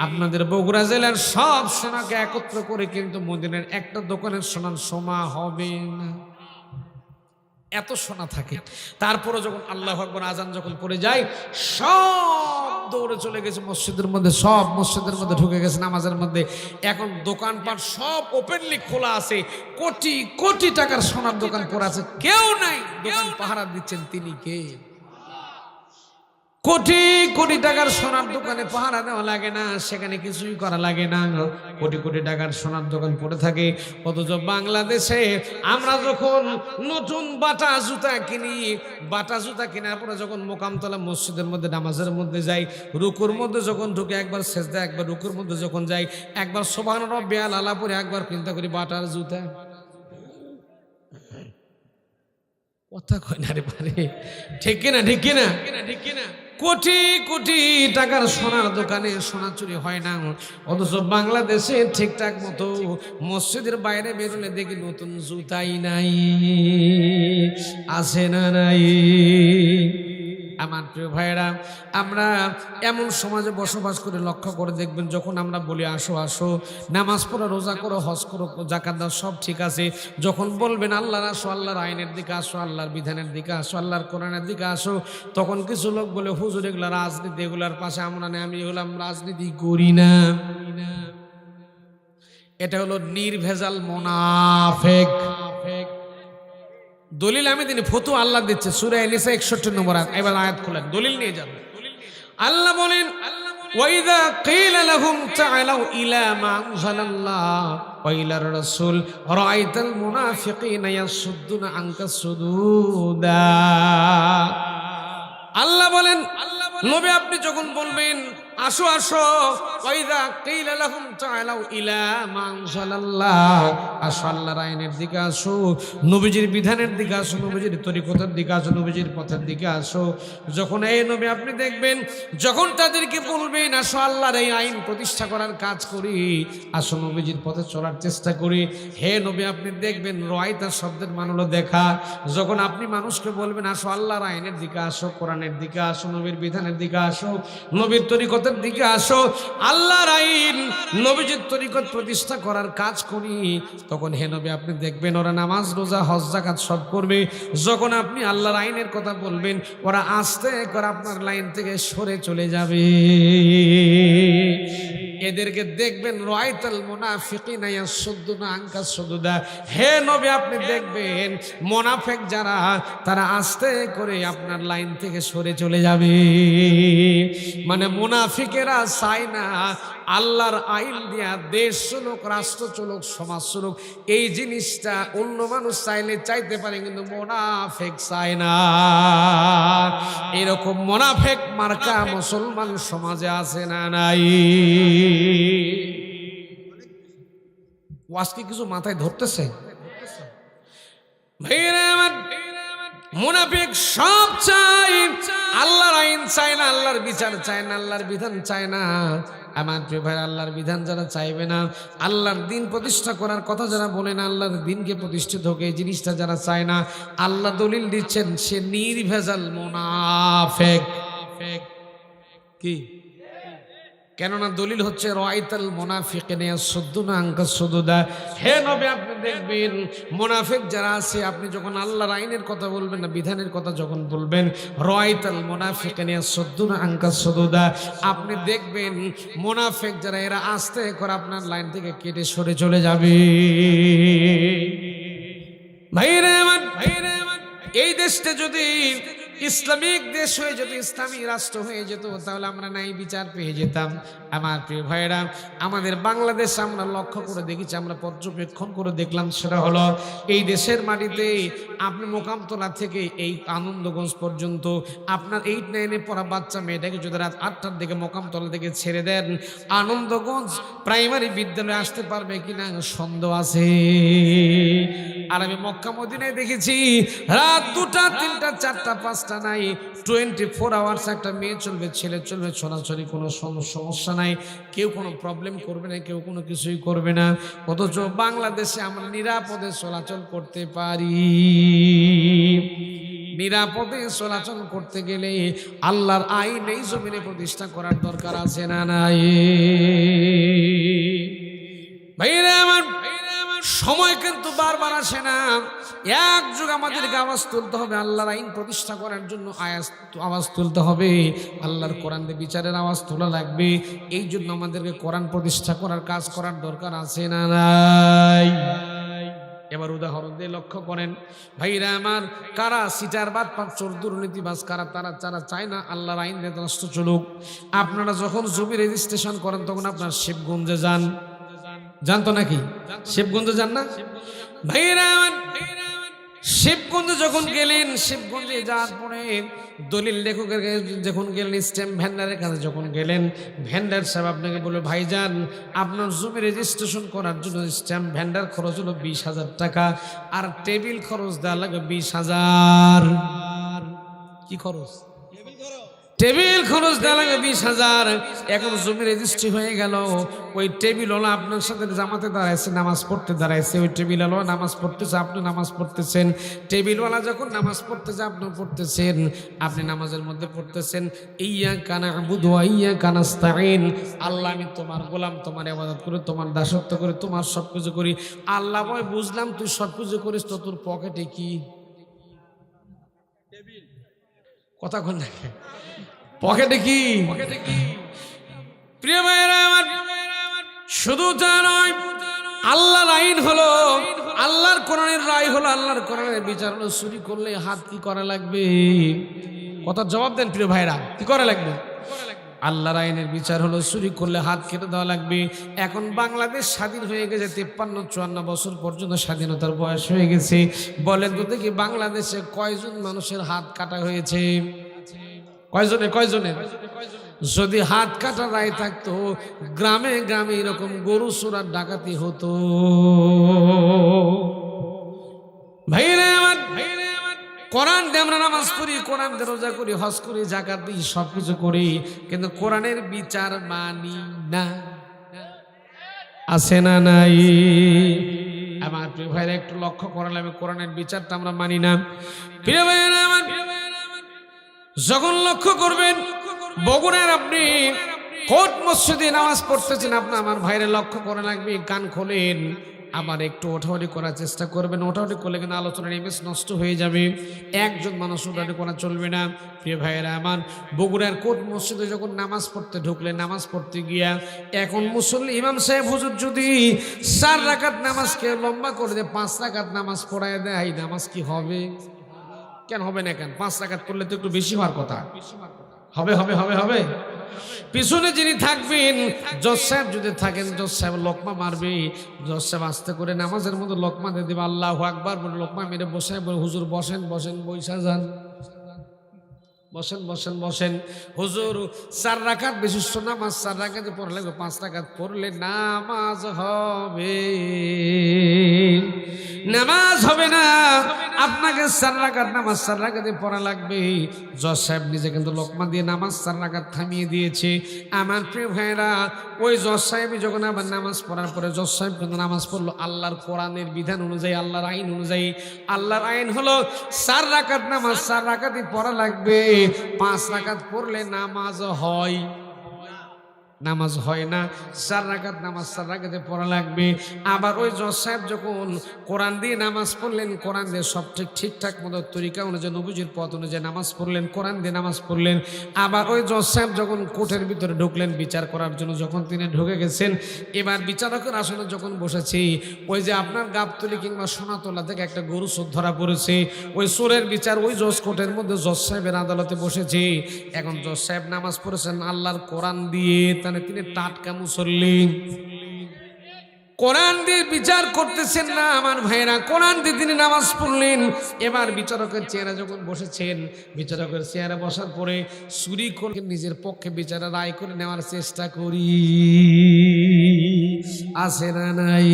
আপনাদের বগুড়া জেলার সব সোনাকে একত্র করে কিন্তু মদিনার একটা দোকানের সোনার সোমা হবে না, এত সোনা থাকে। তারপরে যখন আল্লাহু আকবার আজান যখন পড়ে যায়, সব দৌড়ে চলে গেছে মসজিদের মধ্যে, সব মসজিদের মধ্যে ঢুকে গেছে নামাজের মধ্যে। এখন দোকানপাট সব ওপেনলি খোলা আছে, কোটি কোটি টাকার সোনার দোকান পড়ে আছে, কেউ নাই। দোকান পাহারা দিচ্ছেন তিনি কে? কোটি কোটি টাকার সোনার দোকানে পাহারা দেওয়া লাগে না, সেখানে কিছুই করা লাগে না। কোটি কোটি টাকার সোনার দোকান পড়ে থাকে। অথচ বাংলাদেশে আমরা যখন নতুন বাটা জুতা কিনি, বাটা জুতা কেনার পরে যখন মোকামতলা মসজিদের মধ্যে নামাজের মধ্যে যাই, রুকুর মধ্যে যখন ঢুকে একবার সেজদা, একবার রুকুর মধ্যে যখন যাই, একবার সুবহান রাব্বিয়াল আলা পরে একবার চিন্তা করি বাটার জুতা। কথা কয় না রে পারে, ঠিক কিনা ঠিক কিনা ঠিক কিনা। কোটি কোটি টাকার সোনার দোকানে সোনা চুরি হয় না, অথচ বাংলাদেশে ঠিকঠাক মতো মসজিদের বাইরে বেরোলে দেখি নতুন জুতাই নাই, আছে না নাই? আমার প্রিয় ভাইয়েরা, আমরা এমন সমাজে বসবাস করে লক্ষ্য করে দেখবেন, যখন আমরা বলি আসো আসো, নামাজ পড়ো, রোজা করো, হজ করো, যাকাত দাও, সব ঠিক আছে, যখন বলবেন আল্লাহর আসো, আল্লাহর আইনের দিকে আসো, আল্লাহর বিধানের দিকে আসো, আল্লাহর কোরআনের দিকে আসো, তখন কিছু লোক বলে হুজুর এগুলা রাজনীতি, এগুলার পাশে আমরা নেই, আমি এগুলাম রাজনীতি করি না। এটা হলো নির্ভেজাল মুনাফিক। দলিল আমি দিন, ফতোয়া আল্লাহ দিচ্ছে সূরা নিসা 61 নম্বর আয়াত। এবার আয়াত খুলেন, দলিল নিয়ে যান। আল্লাহ বলেন, ওয়াইদা কিলা লাহুম তাআলাউ ইলা মা আনজালাল্লাহ ওয়া ইলার রাসূল রাআইতাল মুনাফিকিনা ইয়াসুদ্দুনা আনকা সুদুদা। আল্লাহ বলেন, নবী আপনি যখন বলবেন আসো আসো, ওয়াইদা কিলা লাহুম তাআলাউ ইলা মা আনজালাল্লাহ, আসো আল্লাহর আইনের দিকে আসো, নবীজির বিধানের দিকে আসো, নবীজির তরিকতের দিকে আসো, নবীজির পথের দিকে আসো। যখন এই নবী আপনি দেখবেন, যখন তাদেরকে বলবেন আসো আল্লাহর এই আইন প্রতিষ্ঠা করার কাজ করি, আসো নবীজির পথে চলার চেষ্টা করি, হে নবী আপনি দেখবেন রায়তা শব্দের মানে হলো দেখা। যখন আপনি মানুষকে বলবেন আসো আল্লাহর আইনের দিকে আসো, কোরআনের দিকে আসো, নবীর বিধানের দিকে আসো, নবীর তরিকতের দিকে আসো, আল্লাহর আইন নবীজির তরিকত প্রতিষ্ঠা করার কাজ করি, তখন হে নবী আপনি দেখবেন ওরা নামাজ রোজা হজ যাকাত সব করবে। যখন আপনি আল্লাহর আইনের কথা বলবেন, ওরা আস্তে করে আপনার লাইন থেকে সরে চলে যাবে। এদেরকে দেখবেন রাআইতাল মুনাফিকিনা ইয়াসুদ্দুনা আনকা সুদুদা, হে নবী আপনি দেখবেন মুনাফিক যারা, তারা আস্তে করে আপনার লাইন থেকে সরে চলে যাবে। মানে মুনাফিকেরা চায় না আল্লাহর আইন দিয়া দেশ চলুক, রাষ্ট্র চলুক, সমাজ চলুক, এই জিনিসটা অন্য মানুষ চাইলে চাইতে পারে, কিন্তু মুনাফিক চায় না। এরকম মুনাফিক মার্কা মুসলমান সমাজে আছে না নাই? ওয়াজ কি কিছু মাথায় ধরতেছে? ভাইরা আমার, মুনাফিক সব চাই, আল্লাহর আইন চায় না, আল্লাহর বিচার চায় না, আল্লাহর বিধান চায় না। আমার প্রিয় ভাই, আল্লাহর বিধান যারা চাইবে না, আল্লাহর দিন প্রতিষ্ঠা করার কথা যারা বলে না, আল্লাহর দিনকে প্রতিষ্ঠিত হোক এই জিনিসটা যারা চায় না, আল্লাহ দলিল দিচ্ছেন সে নির্ভেজাল মুনাফিক। কি? কেননা দলিল হচ্ছে রাআইতাল মুনাফিকিনা ইয়াসুদ্দুনা আনকা সুদুদা, হে নবী আপনি দেখবেন মুনাফিক যারা আছে, আপনি যখন আল্লাহর আইনের কথা বলবেন না, বিধানের কথা যখন বলবেন, রাআইতাল মুনাফিকিনা ইয়াসুদ্দুনা আনকা সুদুদা, আপনি দেখবেন মুনাফিক যারা, এরা আস্তে করে আপনার লাইন থেকে কেটে সরে চলে যাবে। ভাইরা আমার, এই দেশটা যদি ইসলামিক দেশ হয়ে যেত, ইসলামী রাষ্ট্র হয়ে যেত, তাহলে আমরা নাই বিচার পেয়ে যেতাম। আমার প্রিয় ভাইরা, আমাদের বাংলাদেশ আমরা লক্ষ্য করে দেখেছি, আমরা পর্যবেক্ষণ করে দেখলাম, সেটা হলো এই দেশের মাটিতে আপনি মোকামতলা থেকে এই আনন্দগঞ্জ পর্যন্ত আপনার 8-9-এ পড়া বাচ্চা মেয়েটাকে যদি রাত 8টার দিকে মোকামতলা থেকে ছেড়ে দেন, আনন্দগঞ্জ প্রাইমারি বিদ্যালয়ে আসতে পারবে কিনা সন্দেহ আছে। আর আমি মক্কা মদিনায় দেখেছি রাত 2টা 3টা 4টা 5টা নাই, 24 আওয়ার্স একটা মেয়ে চলবে, ছেলে চলবে, ছড়াছড়ি, কোনো সমস্যা নাই, কেউ কোনো প্রবলেম করবে না, কেউ কোনো কিছুই করবে না। অথচ বাংলাদেশে আমরা নিরাপদে চলাচল করতে পারি। নিরাপদে চলাচল করতে গেলে আল্লাহর আইন এই জমিনে প্রতিষ্ঠা করার দরকার আছে না নাই? ভাইরা আমার, সময় কিন্তু বারবার আসে না, এক যুগ আমাদেরকে আওয়াজ তুলতে হবে, আল্লাহর আইন প্রতিষ্ঠা করার জন্য আওয়াজ তুলতে হবে, আল্লাহর কোরআন বিচারের আওয়াজ তোলা লাগবে। এই জন্য আমাদেরকে কোরআন প্রতিষ্ঠা করার কাজ করার দরকার আছে না নাই? এবার উদাহরণ দিয়ে লক্ষ্য করেন ভাইরা আমার, কারা সিটারবাদ চোর দুর্নীতিবাজ, কারা তারা চায় না আল্লাহর আইন রাষ্ট্র চলুক। আপনারা যখন জমি রেজিস্ট্রেশন করেন তখন আপনার শিবগঞ্জে যান, জানতো নাকি? শিবগঞ্জে যান না ভাইরা আমার? শিবগঞ্জে যখন গেলেন, শিবগঞ্জে যাওয়ার পরে দলিল লেখকের যখন গেলেন, স্ট্যাম্প ভ্যান্ডারের কাছে যখন গেলেন, ভ্যান্ডার সাহেব আপনাকে বলে, ভাইজান আপনার জমি রেজিস্ট্রেশন করার জন্য স্ট্যাম্প ভ্যান্ডার খরচ হলো 20,000 টাকা, আর টেবিল খরচ দেওয়া লাগে 20,000। কি খরচ? টেবিল খরচ দেওয়া লাগে 20,000। এখন জমি রেজিস্ট্রি হয়ে গেল, ওই টেবিল হলো আপনার সাথে জামাতে দাঁড়াইছে, নামাজ পড়তে দাঁড়াইছে, ওই টেবিল হলো নামাজ পড়তেছে, আপনি নামাজ পড়তেছেন। টেবিলওয়ালা যখন নামাজ পড়তেছে আপনি পড়তেছেন, আপনি নামাজের মধ্যে পড়তেছেন ইয়্যাকা না'বুদু ওয়া ইয়্যাকা নাস্তাঈন, আল্লাহ আমি তোমার গোলাম, তোমার ইবাদত করি, তোমার দাসত্ব করি, তোমার সবকিছু করি। আল্লাহ বলে, বুঝলাম তুই সবকিছু করিস, তো তোর পকেটে কি? কথা কোন দেখে পকেটে কি? প্রিয় ভাইরা আমার, শুধু তা নয়, আল্লাহর আইন হলো, আল্লাহর কোরআনের রায় হলো, আল্লাহর কোরআনের বিচার হলো, চুরি করলে হাত কি করা লাগবে? কথার জবাব দেন প্রিয় ভাইরা, কি করা লাগবে? আল্লাহর আইনের বিচার হলো চুরি করলে হাত কেটে দেওয়া লাগবে। এখন বাংলাদেশ স্বাধীন হয়ে গেছে, 53-54 বছর পর্যন্ত স্বাধীনতার বয়স হয়ে গেছে। বলেন তো দেখি বাংলাদেশে কয়জন মানুষের হাত কাটা হয়েছে? কয়জনের? যদি হাত কাটা রায় থাকতো, গ্রামে গ্রামে এরকম গরু চোরার ডাকাতি হতো। ভাইরে আমার, কোরআন দিয়ে আমরা নামাজ পড়ি, কোরআন দিয়ে রোজা করি, হজ করি, যাকাত দিই, সবকিছু করি, কিন্তু কোরআনের বিচার মানি না। আছে না নাই? আমার প্রিয় ভাইরা একটু লক্ষ্য করালে, আমি কোরআনের বিচারটা আমরা মানি না। প্রিয় ভাইরা আমার, যখন লক্ষ্য করবেন বগুড়ার আপনি কোট মসজিদে নামাজ পড়তেছেন, আপনি আমার ভাইরে লক্ষ্য করে লাগবে, কান খোলেন, আবার একটু ওঠাউঠি করার চেষ্টা করবেন। ওঠাউঠি করলে কিন্তু আলোচনার ইমেজ নষ্ট হয়ে যাবে, একজন মানুষ ওঠাউঠি করা চলবে না। প্রিয় ভাইয়েরা আমার, বগুড়ার কোট মসজিদে যখন নামাজ পড়তে ঢুকলেন, নামাজ পড়তে গিয়া এখন মুসল্লি ইমাম সাহেব হুজুর যদি 4 রাকাত নামাজকে লম্বা করে দেয়, 5 রাকাত নামাজ পড়ায় দেয়, এই নামাজ কি হবে? কেন হবে না? কেন 5 রাকাত করলে তো একটু বেশি হওয়ার কথা। হবে। পিছনে যিনি থাকবেন, জজ সাহেব যদি থাকেন, জজ সাহেব লোকমা মারবে, জজ সাহেব আস্তে করে নামাজের মধ্যে লোকমা দিয়ে দেবে, আল্লাহু আকবার বলে লোকমা মেরে বসে বলে, হুজুর বসেন, বৈশা যান, বসেন। হুজুর 4 রাকাত বিশিষ্ট নামাজ, 4 রাকাতে পড়লে 5 রাকাত পড়লে নামাজ হবে না, আপনাকে 4 রাকাত নামাজ 4 রাকাতে পড়া লাগবে। জজ সাহেব নিজে কিন্তু লোকমা দিয়ে নামাজ 4 রাকাত থামিয়ে দিয়েছে। আমার প্রিয় ভাইরা, ওই জজ সাহেব যখন আবার নামাজ পড়ার পরে, জজ সাহেব কিন্তু নামাজ পড়লো আল্লাহর কোরআনের বিধান অনুযায়ী, আল্লাহর আইন অনুযায়ী। আল্লাহর আইন হলো 4 রাকাত নামাজ 4 রাকাতই পড়া লাগবে, 5 রাকাত পড়লে নামাজ হয় না। 4 রাকাত নামাজ 4 রাকাতে পড়া লাগবে। আবার ওই জজ সাহেব যখন কোরআন দিয়ে নামাজ পড়লেন, কোরআন দিয়ে সব ঠিকঠাক মতো তরিকা অনুযায়ী, নবীজির পথ অনুযায়ী নামাজ পড়লেন, কোরআন দিয়ে নামাজ পড়লেন। আবার ওই জজ সাহেব যখন কোর্টের ভিতরে ঢুকলেন বিচার করার জন্য, যখন তিনি ঢুকে গেছেন, এবার বিচারকের আসনে যখন বসেছি, ওই যে আপনার গাবতলি কিংবা সোনাতলা থেকে একটা গরু চোর ধরা পড়েছে, ওই চোরের বিচার ওই জজ কোর্টের মধ্যে জজ সাহেবের আদালতে বসেছে। এখন জজ সাহেব নামাজ পড়েছেন আল্লাহর কোরআন দিয়ে, তিনি টাটকা মুসল্লি, কোরআন দিয়ে বিচার করতেছেন না আমার ভাইরা, কোরআন দিয়ে তিনি নামাজ পড়লেন। এবার বিচারকের চেয়ারে যখন বসেছেন, বিচারকের চেয়ারে বসার পরে চুরি করে নিজের পক্ষে বিচারে রায় করে নেওয়ার চেষ্টা করি, আছে না নাই?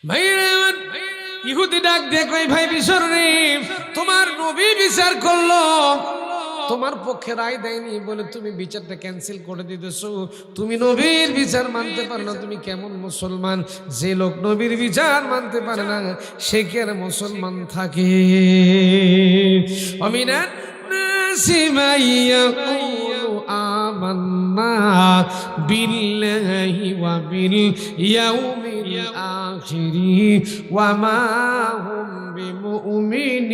ভাইরা আমার, ইহুদি ডাক দিয়ে কই, ভাই বিশ্বরে, তোমার নবী বিচার করলো, তোমার পক্ষে রায় দেয়নি বলে তুমি বিচারটা ক্যান্সেল করে দিতেছো, তুমি নবীর বিচার মানতে পারো না, তুমি কেমন মুসলমান? যে লোক নবীর বিচার মানতে পারে না, সে কি আর মুসলমান থাকে? আমিনান নাসি মাইয়াকুলু আমান্না বিল্লাহি ওয়া বিল ইয়াউমিল আখিরি ওয়া মা হুম বিমুমিনিন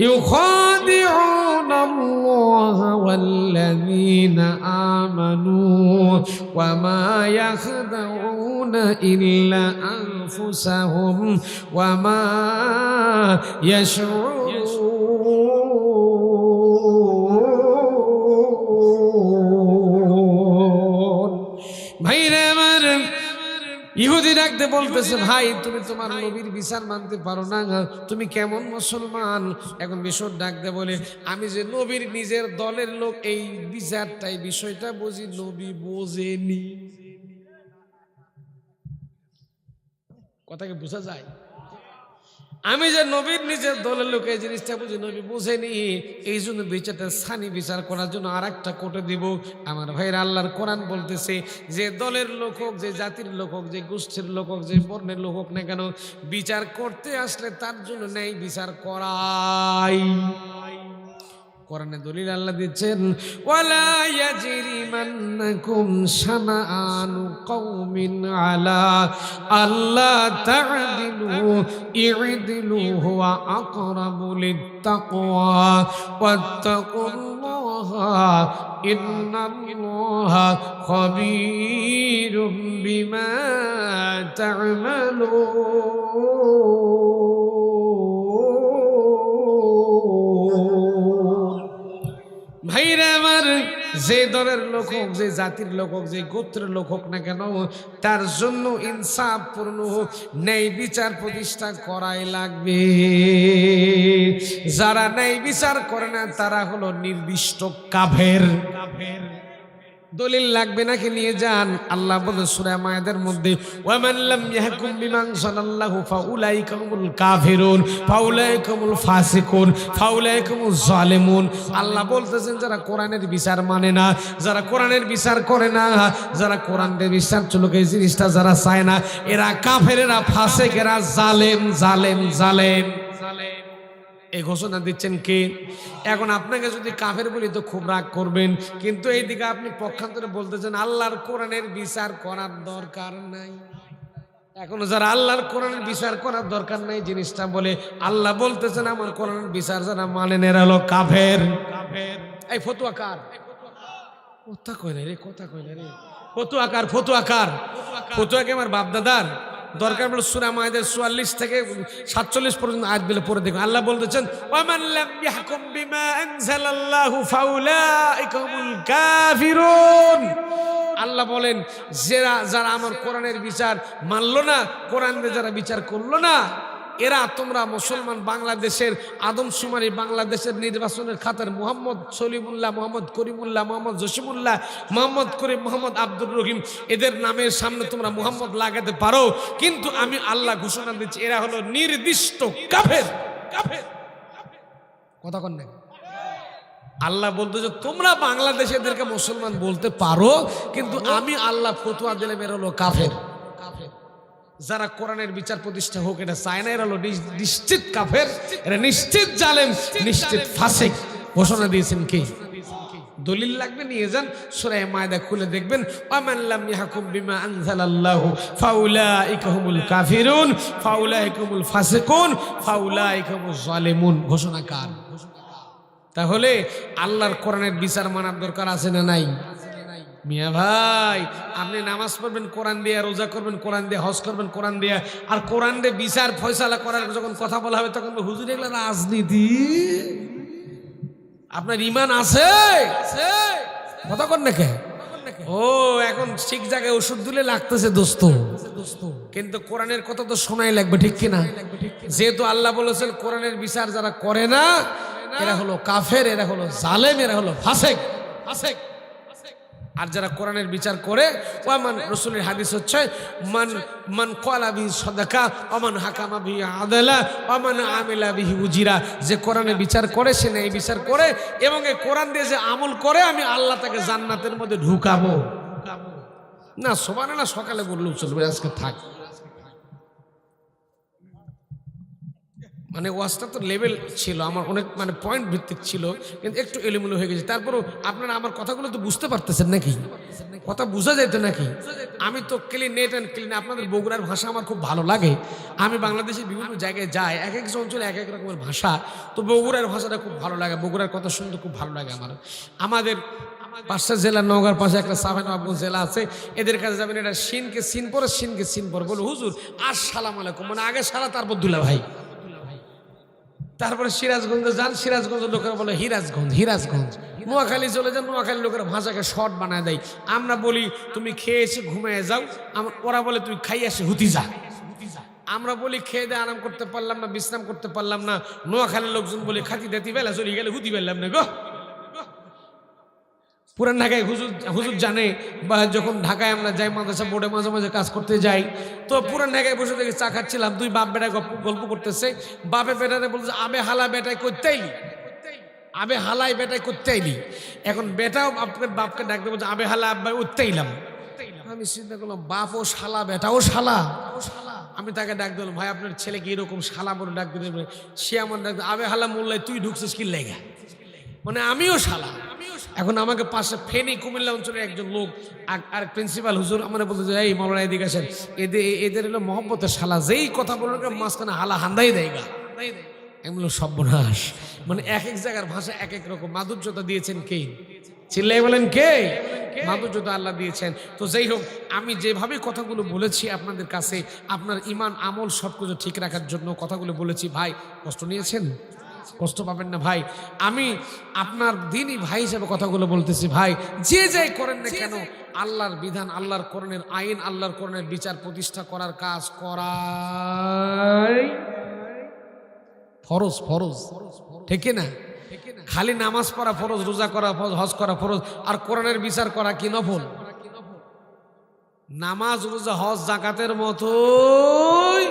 يخادعون الله والذين آمنوا وما يخدعون إلا أنفسهم وما يشعرون ভাইরা ইহুদি ডাকতে বলতেছে, ভাই তুমি তোমার নবীর বিচার মানতে পারো না, তুমি কেমন মুসলমান? এখন বিষয় ডাকতে বলে, আমি যে নবীর নিজের দলের লোক, এই বিচারটাই বিষয়টা বুঝি, নবী বোঝেনি। কথাকে বোঝা যায়? আমি যে নবীর নিজের দলের লোক, এই জিনিসটা বুঝি নবী বুঝেনি। এই জন্য বিচারটা সানি বিচার করার জন্য আর একটা কোটে দিব। আমার ভাইরা, আল্লাহর কোরআন বলতেছে, যে দলের লোক হোক, যে জাতির লোক হোক, যে গোষ্ঠীর লোক হোক, যে বর্ণের লোক হোক না কেন, বিচার করতে আসলে তার জন্য ন্যায় বিচার করাই। কোরআনে দলিল আল্লাহ দিচ্ছেন, ওয়ালা ইয়াজরিমান্নাকুম শানাআনু কওমিন আলা আল্লা তা'দিলু ই'দিলু হুয়া আকরাবু লিত্তাকওয়া ওয়াত্তাকুল্লাহা ইন্নাল্লাহা খাবীরুম বিমা তা'মালুন। ভাইরা আমার, যে দলের লোক হোক, যে জাতির লোক হোক, যে গোত্রের লোক হোক না কেন, তার জন্য ইনসাফ পূর্ণ হোক, ন্যায় বিচার প্রতিষ্ঠা করাই লাগবে। যারা ন্যায় বিচার করে না তারা হলো নির্দিষ্ট কাফের। দলিল লাগবে নাকি? নিয়ে যান। আল্লাহ বলে সূরা মায়েদার মধ্যে, ওয়ামান লাম ইয়াহকুম বিমা আনজালাল্লাহু ফাউলাইকা হুমুল কাফিরুন ফাউলাইকা হুমুল ফাসিকুন ফাউলাইকা হুমুজ জালিমুন। আল্লাহ বলতেছেন, যারা কোরআনের বিচার মানে না, যারা কোরআনের বিচার করে না, যারা কোরআনের বিচার চলুক এই জিনিসটা যারা চায় না, এরা কাফের, এরা ফাসিক, এরা জালেম জালেম জালেম। এই ঘোষণা দিচ্ছেন কে? এখন আপনাকে যদি কাফের বলি তো খুব রাগ করবেন, কিন্তু এইদিকে আপনি পক্ষান্তরে বলতেছেন আল্লাহর কোরআনের বিচার করার দরকার নাই। এখন যারা আল্লাহর কোরআনের বিচার করার দরকার নাই জিনিসটা বলে, আল্লাহ বলতেছেন আমার কোরআনের বিচার যারা মানেন এরা হলো কাফের। এই ফতুয়াকার, কথা কয় না রে, কথা কয় না রে, ফতুয়াকার ফতুয়াকার ফতুয়াকে আমার বাপদাদার দরকার বলে সূরা মায়েদার 44 থেকে 47 পর্যন্ত আয়াত বলে পড়ে দেখুন। আল্লাহ বলতেছেন, ওয়ামান লাম ইয়াহকুম বিমা আনজালাল্লাহু ফাউলাইকা হুমুল কাফিরুন। আল্লাহ বলেন, যারা আমার কোরআনের বিচার মানলো না, কোরআন দিয়ে যারা বিচার করলো না, এরা তোমরা মুসলমান বাংলাদেশের আদমশুমারি, বাংলাদেশের নির্বাচনের খাতার মোহাম্মদ সলিমুল্লাহ, মোহাম্মদ করিমুল্লাহ, মোহাম্মদ জসিমুল্লাহ, মোহাম্মদ করিম, মোহাম্মদ আব্দুর রহিম, এদের নামের সামনে তোমরা মোহাম্মদ লাগাতে পারো, কিন্তু আমি আল্লাহ ঘোষণা দিচ্ছি এরা হলো নির্দিষ্ট কাফের। কাফের কথা কন না? আল্লাহ বলতে যে তোমরা বাংলাদেশে এদেরকে মুসলমান বলতে পারো, কিন্তু আমি আল্লাহ ফতোয়া দিলাম এরা হলো কাফের। কাফের যারা কোরআনের বিচার প্রতিষ্ঠা হোক এটা চায় না, এরা হলো নিশ্চিত কাফের, এরা নিশ্চিত জালেম, নিশ্চিত ফাসিক। ঘোষণা দিয়েছেন কে? দলিল লাগবে নিয়ে যান, সূরা মায়েদা খুলে দেখবেন, ওয়ামান লাম ইয়াহকুম বিমা আনজালাল্লাহু ফাউলাইকা হুমুল কাফিরুন ফাউলাইকা হুমুল ফাসিকুন ফাউলাইকা হুমুজ জালিমুন। ঘোষণা কার? তাহলে আল্লাহর কোরআনের বিচার মানার দরকার আছে না নাই? মিয়া ভাই, আপনি নামাজ পড়বেন কোরআন দিয়ে, রোজা করবেন কোরআন দিয়ে, হজ করবেন কোরআন দিয়ে, আর কোরআন দিয়ে বিচার ফয়সালা করার যখন কথা বলা হবে তখন হুজুর এগুলো রাজনীতি। আপনার ঈমান আছে? কথা কন না কে? ও এখন ঠিক জায়গায় ওষুধ দিলে লাগতেছে দোস্ত, কিন্তু কোরআনের কথা তো শোনাই লাগবে, ঠিক কিনা? যেহেতু আল্লাহ বলেছেন কোরআনের বিচার যারা করে না এরা হলো কাফের, এরা হলো জালেম, এরা হলো ফাসিক। ফাসিক আর যারা কোরআনের বিচার করে, ওয়ামান রাসূলের হাদিস হচ্ছে, মান ক্বালা বিহি সাদাকা ওয়ামান হাকামা বিহি আদালা ওয়ামান আমিলা বিহি উজিরা। যে কোরআনে বিচার করে সে ন্যায় বিচার করে, এবং এই কোরআন দিয়ে যে আমল করে আমি আল্লাহ তাকে জান্নাতের মধ্যে ঢুকাবো। না সুবহানাল্লাহ সকালে বললেও চলবে, আজকে থাক। মানে ওয়াজটা তো লেভেল ছিল, আমার অনেক মানে পয়েন্ট ভিত্তিক ছিল, কিন্তু একটু এলোমেলো হয়ে গেছে। তারপরও আপনারা আমার কথাগুলো তো বুঝতে পারতেছেন নাকি? কথা বোঝা যেত নাকি? আমি তো ক্লিন, নেট অ্যান্ড ক্লিন। আপনাদের বগুড়ার ভাষা আমার খুব ভালো লাগে। আমি বাংলাদেশের বিভিন্ন জায়গায় যাই, এক এক অঞ্চলে এক এক রকমের ভাষা, তো বগুড়ার ভাষাটা খুব ভালো লাগে, বগুড়ার কথা শুনতে খুব ভালো লাগে আমার। আমাদের পাঁচটা জেলা, নওগাঁর পাশে একটা সাফানবাবগঞ্জ জেলা আছে, এদের কাছে যাবেন, এটা সিনকে সিন পরে, সিনকে সিন পরে বলো হুজুর আসসালামু আলাইকুম, মানে আগে সালা তারপর দুলা ভাই। তারপরে সিরাজগঞ্জে যান, সিরাজগঞ্জের লোকেরা বলে হিরাজগঞ্জ, হিরাজগঞ্জ নোয়াখালী চলে যান, নোয়াখালী লোকের ভাষাকে শর্ট বানায় দেয়। আমরা বলি তুমি খেয়ে এসে ঘুমিয়ে যাও, ওরা বলে তুই খাই আসে হুতি যা। আমরা বলি খেয়ে দিয়ে আরাম করতে পারলাম না, বিশ্রাম করতে পারলাম না, নোয়াখালীর লোকজন বলে খাতি দাতি বেলা চলে গেলে হুতি পারলাম না গো। পুরান ঢাকায় হুজুর জানে, বা যখন ঢাকায় আমরা যাই মাদ্রাসা বোর্ডে মাঝে মাঝে কাজ করতে যাই, তো পুরান ঢাকায় বসে থেকে চা খাচ্ছিলাম, দুই বাপ বেটায় গল্প করতেছে। বাপে বেটারে বলতেছে আবে হালা বেটায় করতেইলি, আবে হালাই বেটায় করতেইলি। এখন বেটাও বাপকে ডাকতে বলছে আবে হালা আব্বাই উঠতেইলাম। আমি চিন্তা করলাম বাপ ও শালা বেটাও শালা। আমি তাকে ডাক দিলাম, ভাই আপনার ছেলে কি এরকম শালা বলে ডাক দিলে? সে আমার ডাক আবে হালা মোল্লাই তুই ঢুকছিস কি লেগা, মানে আমিও শালা। এখন আমাকে পাশে ফেনী কুমিল্লা অঞ্চলের একজন লোক আর প্রিন্সিপাল হুজুর আমার বলতে এই মাওলানা এদিকে আসেন, এদের হলো মহব্বতের শালা, যেই কথা বলবে মাঝখানে হালা হান্দাই দেয় গা। এগুলো সর্বনাশ। মানে এক এক জায়গার ভাষা এক এক রকম। মাধুর্যতা দিয়েছেন কে? চিল্লাই বলেন কে? মাধুর্যতা আল্লাহ দিয়েছেন। তো যাই হোক, আমি যেভাবে কথাগুলো বলেছি আপনাদের কাছে, আপনার ইমান আমল সবকিছু ঠিক রাখার জন্য কথাগুলো বলেছি। ভাই কষ্ট নিয়েছেন? কষ্ট পাবেন না ভাই। আমি আপনার দিনই ভাই হিসেবে কথাগুলো বলতেছি। ভাই যে যাই করেন না কেন, আল্লাহর বিধান, আল্লাহর কোরআনের আইন, আল্লাহর কোরআনের বিচার প্রতিষ্ঠা করার কাজ করাই ফরজ। ফরজ ঠিক না? খালি নামাজ পড়া ফরজ, রোজা করা ফরজ, হজ করা ফরজ, আর কোরআনের বিচার করা কি নফল? নামাজ, রোজা, হজ, যাকাতের মতোই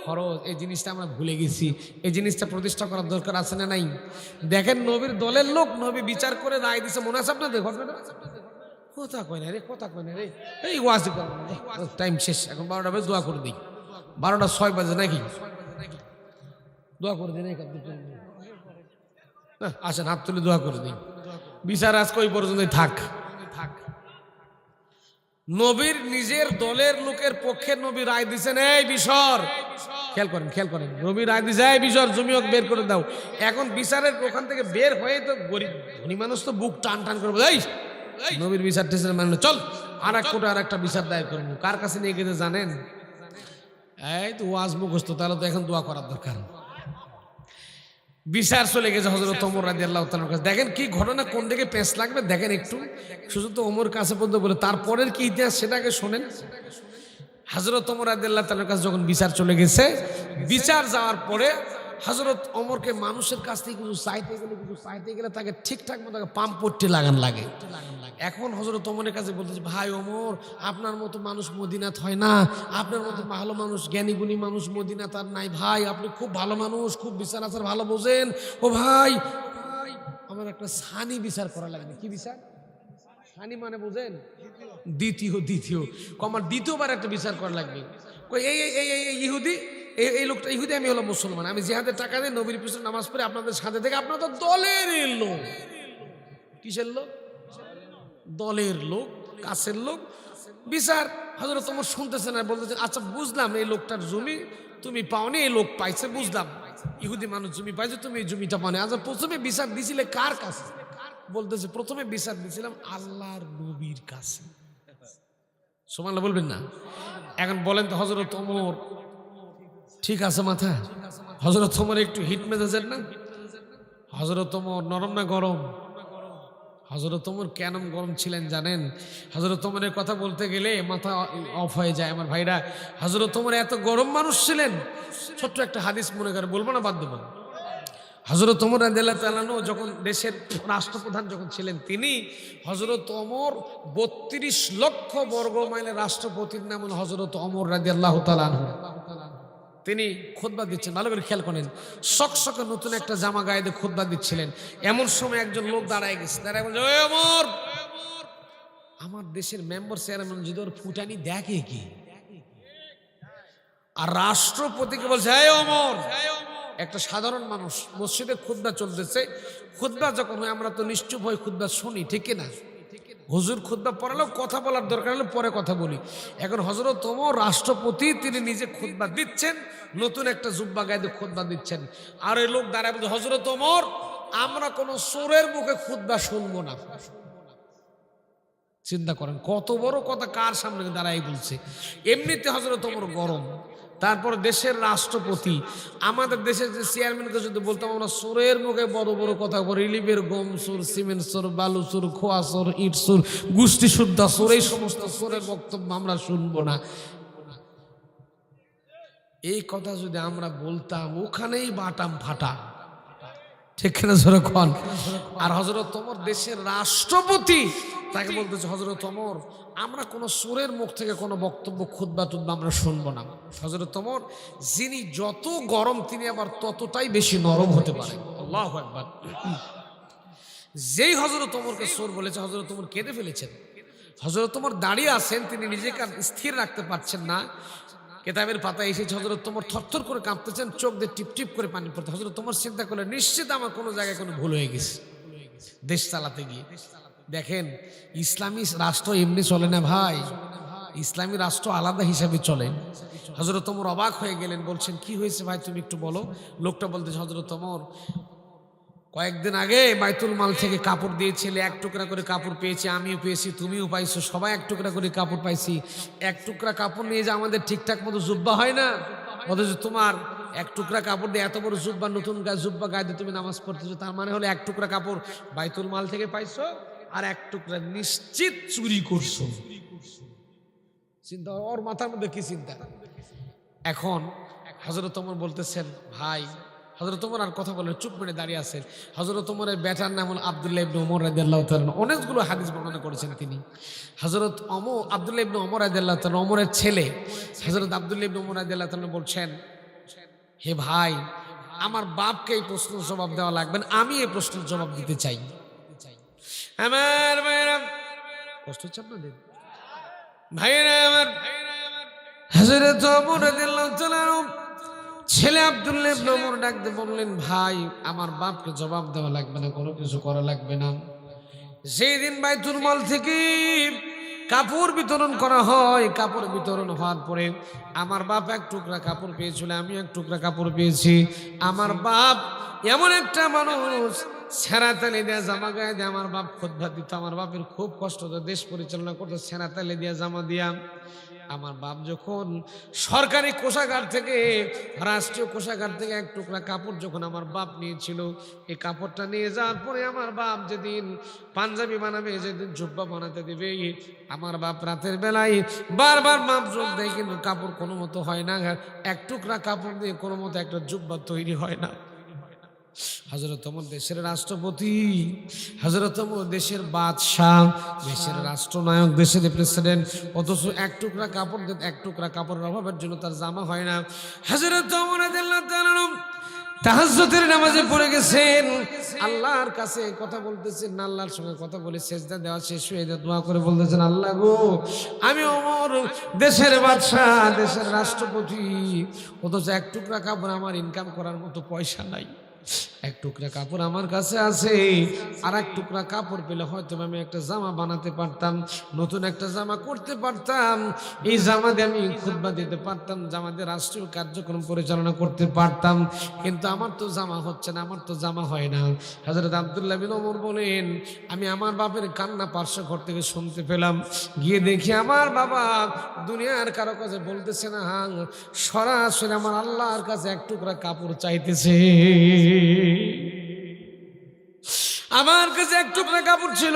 ফরজ। এই জিনিসটা আমরা ভুলে গেছি। এই জিনিসটা প্রতিষ্ঠা করার দরকার আছে না নাই? দেখেন নবীর দলের লোক, নবী বিচার করে রায় দিছে, মনে আছে আপনাদের ঘটনাটা? কথা কয় না রে, কথা কয় না রে, এই ওয়াজ টাইম শেষ, এখন 12টা বাজে, দোয়া করে দিই। 12টা 6 বাজে নাকি? দোয়া করে দিই। আসেন হাত তুলে দোয়া করে দিই। বিচার আজকে ওই পর্যন্তই থাক। নবীর নিজের দলের লোকের পক্ষে নবী রায় দিচ্ছেন, এই বিশর, খেয়াল করেন, নবী রায় দিচ্ছে এই বিশর জমিয়ক বের করে দাও। এখন বিচারের ওখান থেকে বের হয়ে তো গরিব ধনী মানুষ তো বুক টান টান করে বলে, এই নবীর বিচার টেসার মানে চল আর এক কোটা আর একটা বিচার দায়ের করে নিও। কার কাছে নিয়ে গেছে জানেন? এই তো ওয়াজ মুখস্থ, তাহলে তো এখন দোয়া করার দরকার। বিচার চলে গেছে হযরত ওমর রাদিয়াল্লাহু তাআলার কাছে। দেখেন কি ঘটনা, কোন দিকে পেঁচ লাগবে দেখেন একটু। শুধু তো ওমর কাছে পর্যন্ত বলে, তারপরের কি ইতিহাস সেটাকে শোনেন। হযরত ওমর রাদিয়াল্লাহু তাআলার কাছে যখন বিচার চলে গেছে, বিচার যাওয়ার পরে হযরত ওমরকে মানুষের কাছ থেকে কিছু চাইতে গেলে তাকে ঠিকঠাক মতো পাম্পট্টি লাগান লাগে। এখন হযরত ওমরের কাছে বলতেছে, ভাই ওমর, আপনার মতো মানুষ মদিনাত হয় না, আপনার মতো ভালো মানুষ, জ্ঞানী গুণী মানুষ মদিনাত আর নাই। ভাই আপনি খুব ভালো মানুষ, খুব বিচার আচার ভালো বোঝেন। ও ভাই, আমার একটা সানি বিচার করা লাগবে। কি বিচার? সানি মানে বোঝেন? দ্বিতীয় আমার দ্বিতীয়বার একটা বিচার করা লাগবে। এই ইহুদি, এই লোকটা ইহুদি, আমি হলো মুসলমান, আমি জিহাদের টাকা দিয়ে নবীর পিছনে নামাজ পড়ে আপনাদের সাথে থেকে, আপনার তো দলের লোক। কিসের লোক? দলের লোক, কাছের লোক। বিচার হযরত ওমর শুনতেছেন আর বলতেছেন, আচ্ছা বুঝলাম এই লোকটার জমি তুমি পাওনি, এই লোক পাইছে, বুঝলাম ইহুদি মানুষ জমি পাইছে, তুমি এই জমিটা পাওনি। আচ্ছা প্রথমে বিচার দিছিলে কার কাছে? বলতেছে প্রথমে বিচার দিছিলাম আল্লাহর নবীর কাছে। সুবহানাল্লাহ বলবেন না? এখন বলেন তো হযরত ওমর ঠিক আছে মাথা? হযরত ওমর একটু হিট মেজাজের না? হযরত ওমর নরম না গরম? হযরত ওমর কেন গরম ছিলেন জানেন? হযরত ওমরের কথা বলতে গেলে মাথা অফ হয়ে যায় আমার ভাইরা। হযরত ওমর এত গরম মানুষ ছিলেন, ছোট্ট একটা হাদিস মনে করে বলবো না, বাদ দেব। হযরত ওমর রাদিয়াল্লাহু তাআলা যখন দেশের রাষ্ট্রপ্রধান যখন ছিলেন, তিনি হযরত ওমর 32 লক্ষ বর্গ মাইলের রাষ্ট্রপতির নাম হলো হযরত ওমর রাদিয়াল্লাহু তাআলা। তিনি খুতবা দিচ্ছেন, ভালো করে খেয়াল করেন, সকসকে নতুন একটা জামা গায়ে দিয়ে খুতবা দিচ্ছিলেন। এমন সময় একজন লোক দাঁড়ায় গেছে, দাঁড়ায় বলছে, ওই ওমর, আমার দেশের মেম্বার চেয়ারম্যান যদি ওর ফুটানি দেখে কি? আর রাষ্ট্রপতিকে বলছে, এই ওমর, একটা সাধারণ মানুষ মসজিদে খুতবা চলতেছে, খুতবা যখন হয় আমরা তো নিশ্চুপ হয়ে খুতবা শুনি, ঠিক না? হুজুর খুতবা পড়ালেও কথা বলার দরকার হলে পরে কথা বলি। এখন হযরত ওমর রাষ্ট্রপতি, তিনি নিজে খুতবা দিচ্ছেন, নতুন একটা জুব্বা গায়ে দিয়ে খুতবা দিচ্ছেন। আর এই লোক দাঁড়ায় বলছে, হযরত ওমর, আমরা কোনো চোরের মুখে খুতবা শুনবো না। চিন্তা করেন কত বড় কথা কার সামনে দাঁড়াই বলছে। এমনিতে হযরত ওমর গরম, তারপর দেশের রাষ্ট্রপতি। আমাদের দেশের যে চেয়ারম্যানকে যদি বলতাম আমরা সোরের মুখে বড় বড় কথা বলি, রিলিফের গম সোর, সিমেন্ট সোর, বালু সোর, খোয়া সোর, ইট সোর, গোষ্ঠী শুদ্ধা সোর, এই সমস্ত সোরের বক্তব্য আমরা শুনবো না। এই কথা যদি আমরা বলতাম ওখানেই বাটাম ফাটা, ঠিক না যখন। আর হযরত ওমর দেশের রাষ্ট্রপতি, তাকে বলতেছে হযরত ওমর আমরা কোনো সুরের মুখ থেকে কোনো বক্তব্য খুতবা টুতবা আমরা শুনবো না। হযরত ওমর যিনি যত গরম তিনি আবার ততটাই বেশি নরম হতে পারেন। আল্লাহু আকবার। যেই হযরত ওমরকে সুর বলেছে হযরত ওমর কেঁদে ফেলেছেন। হযরত ওমর দাঁড়িয়ে আছেন, তিনি নিজেকে স্থির রাখতে পারছেন না। কেতাবের পাতায় এসেছে হযরত ওমর থরথর করে কাঁপতেছেন, চোখ দিয়ে টিপ টিপ করে পানি পড়তে। হযরত ওমর চিন্তা করলেন নিশ্চিত আমার কোনো জায়গায় কোনো ভুল হয়ে গেছে দেশ চালাতে গিয়ে। দেখেন ইসলামী রাষ্ট্র এমনি চলে না ভাই, ইসলামী রাষ্ট্র আলাদা হিসাবে চলে। হযরত ওমর অবাক হয়ে গেলেন, বলছেন কি হয়েছে ভাই তুমি একটু বলো। লোকটা বলতেছে হযরত ওমর কয়েকদিন আগে বাইতুল মাল থেকে কাপড় দিয়েছিলে, এক টুকরা করে কাপড় পেয়েছি, আমিও পেয়েছি, তুমিও পাইছো, সবাই এক টুকরা করে কাপড় পাইছি। এক টুকরা কাপড় নিয়ে যে আমাদের ঠিকঠাক মতো জুব্বা হয় না, অথচ তোমার এক টুকরা কাপড় দিয়ে এত বড় জুব্বা, নতুন জুব্বা গায়ে দিয়ে তুমি নামাজ পড়তেছো, তার মানে হলো এক টুকরা কাপড় বাইতুল মাল থেকে পাইছো আর এক টুকরা নিশ্চিত চুরি করছো। চিন্তা, ওর মাথার মধ্যে কি চিন্তা। এখন হযরত ওমর বলতেছেন ভাই, হযরত ওমর আর কথা বলে চুপ মেরে দাঁড়িয়ে আছেন। হযরত ওমরের বেটার নাম হল আব্দুল্লাহ ইবনে ওমর রাদিয়াল্লাহু তাআলা, অনেকগুলো হাদিস বর্ণনা করেছেন তিনি। হযরত আব্দুল্লাহ ইবনে ওমর রাদিয়াল্লাহু তাআলা ওমরের ছেলে হযরত আব্দুল্লাহ ইবনে ওমর রাদিয়াল্লাহু তাআলা বলছেন, হে ভাই আমার বাপকে এই প্রশ্নের জবাব দেওয়া লাগবে না, আমি এই প্রশ্নের জবাব দিতে চাই। আমার ভাইরা কষ্ট হচ্ছে আপনাদের, ভাইরা আমার। হযরত ওমর রাদিয়াল্লাহু তাআলা ছেলে আব্দুল্লাহ ইবনে ওমর ডাকতে বললেন, ভাই আমার বাপকে জবাব দেওয়া লাগবে না, কোনো কিছু করা লাগবে না। সেই দিন বাইতুল মাল থেকে কাপড় বিতরণ করা হয়, কাপড় বিতরণ হওয়ার পরে আমার বাপ এক টুকরা কাপড় পেয়েছিল, আমি এক টুকরা কাপড় পেয়েছি। আমার বাপ এমন একটা মানুষ, ছেঁড়া তালে দেওয়া জামা গায়ে দিয়ে আমার বাপ খুতবা দিত। আমার বাপের খুব কষ্ট হতো, দেশ পরিচালনা করতো ছেঁড়া তালে দেওয়া জামা দিয়া। আমার বাপ যখন সরকারি কোষাগার থেকে, রাষ্ট্রীয় কোষাগার থেকে এক টুকরা কাপড় যখন আমার বাপ নিয়েছিল, এই কাপড়টা নিয়ে যাওয়ার পরে আমার বাপ যেদিন পাঞ্জাবি বানাবে, যেদিন জুব্বা বানাতে দেবে, আমার বাপ রাতের বেলায় বারবার মাপ যোগ দেয়, কিন্তু কাপড় কোনো মতো হয় না। এক টুকরা কাপড় দিয়ে কোনো মতো একটা জুব্বা তৈরি হয় না। হযরত ওমর দেশের রাষ্ট্রপতি, হযরত ওমর দেশের বাদশাহ, দেশের রাষ্ট্রনায়ক, দেশের প্রেসিডেন্ট, অথচ এক টুকরা কাপড়, এক টুকরা কাপড়ের অভাবের জন্য তার জামা হয় না। হযরত ওমর রাদিয়াল্লাহু তাআলা তাহাজ্জুদের নামাজে পড়ে গেছেন, আল্লাহর কাছে কথা বলতেছেন, আল্লাহর সঙ্গে কথা বলে সেজদা দেওয়া শেষ হয়ে যায়, দোয়া করে বলতেছেন, আল্লাহ গো আমি ওমর দেশের বাদশাহ, দেশের রাষ্ট্রপতি, অথচ এক টুকরা কাপড় আমার ইনকাম করার মতো পয়সা নাই। এক টুকরা কাপড় আমার কাছে আছে, আর এক টুকরা কাপড় পেলে হয়তো আমি একটা জামা বানাতে পারতাম, নতুন একটা জামা করতে পারতাম, এই জামা দিয়ে আমি খুতবা দিতে পারতাম, জামা দিয়ে রাষ্ট্রীয় কার্যক্রম পরিচালনা করতে পারতাম, কিন্তু আমার তো জামা হচ্ছে না, আমার তো জামা হয় না। হযরত আব্দুল্লাহ বিন ওমর বলেন, আমি আমার বাপের কান্না পার্শ্ব ঘর থেকে শুনতে পেলাম, গিয়ে দেখি আমার বাবা দুনিয়ার কারো কাছে বলতেছে না, সরাসরি আমার আল্লাহর কাছে এক টুকরা কাপড় চাইতেছে। আমার কাছে এক টুকরা কাপড় ছিল,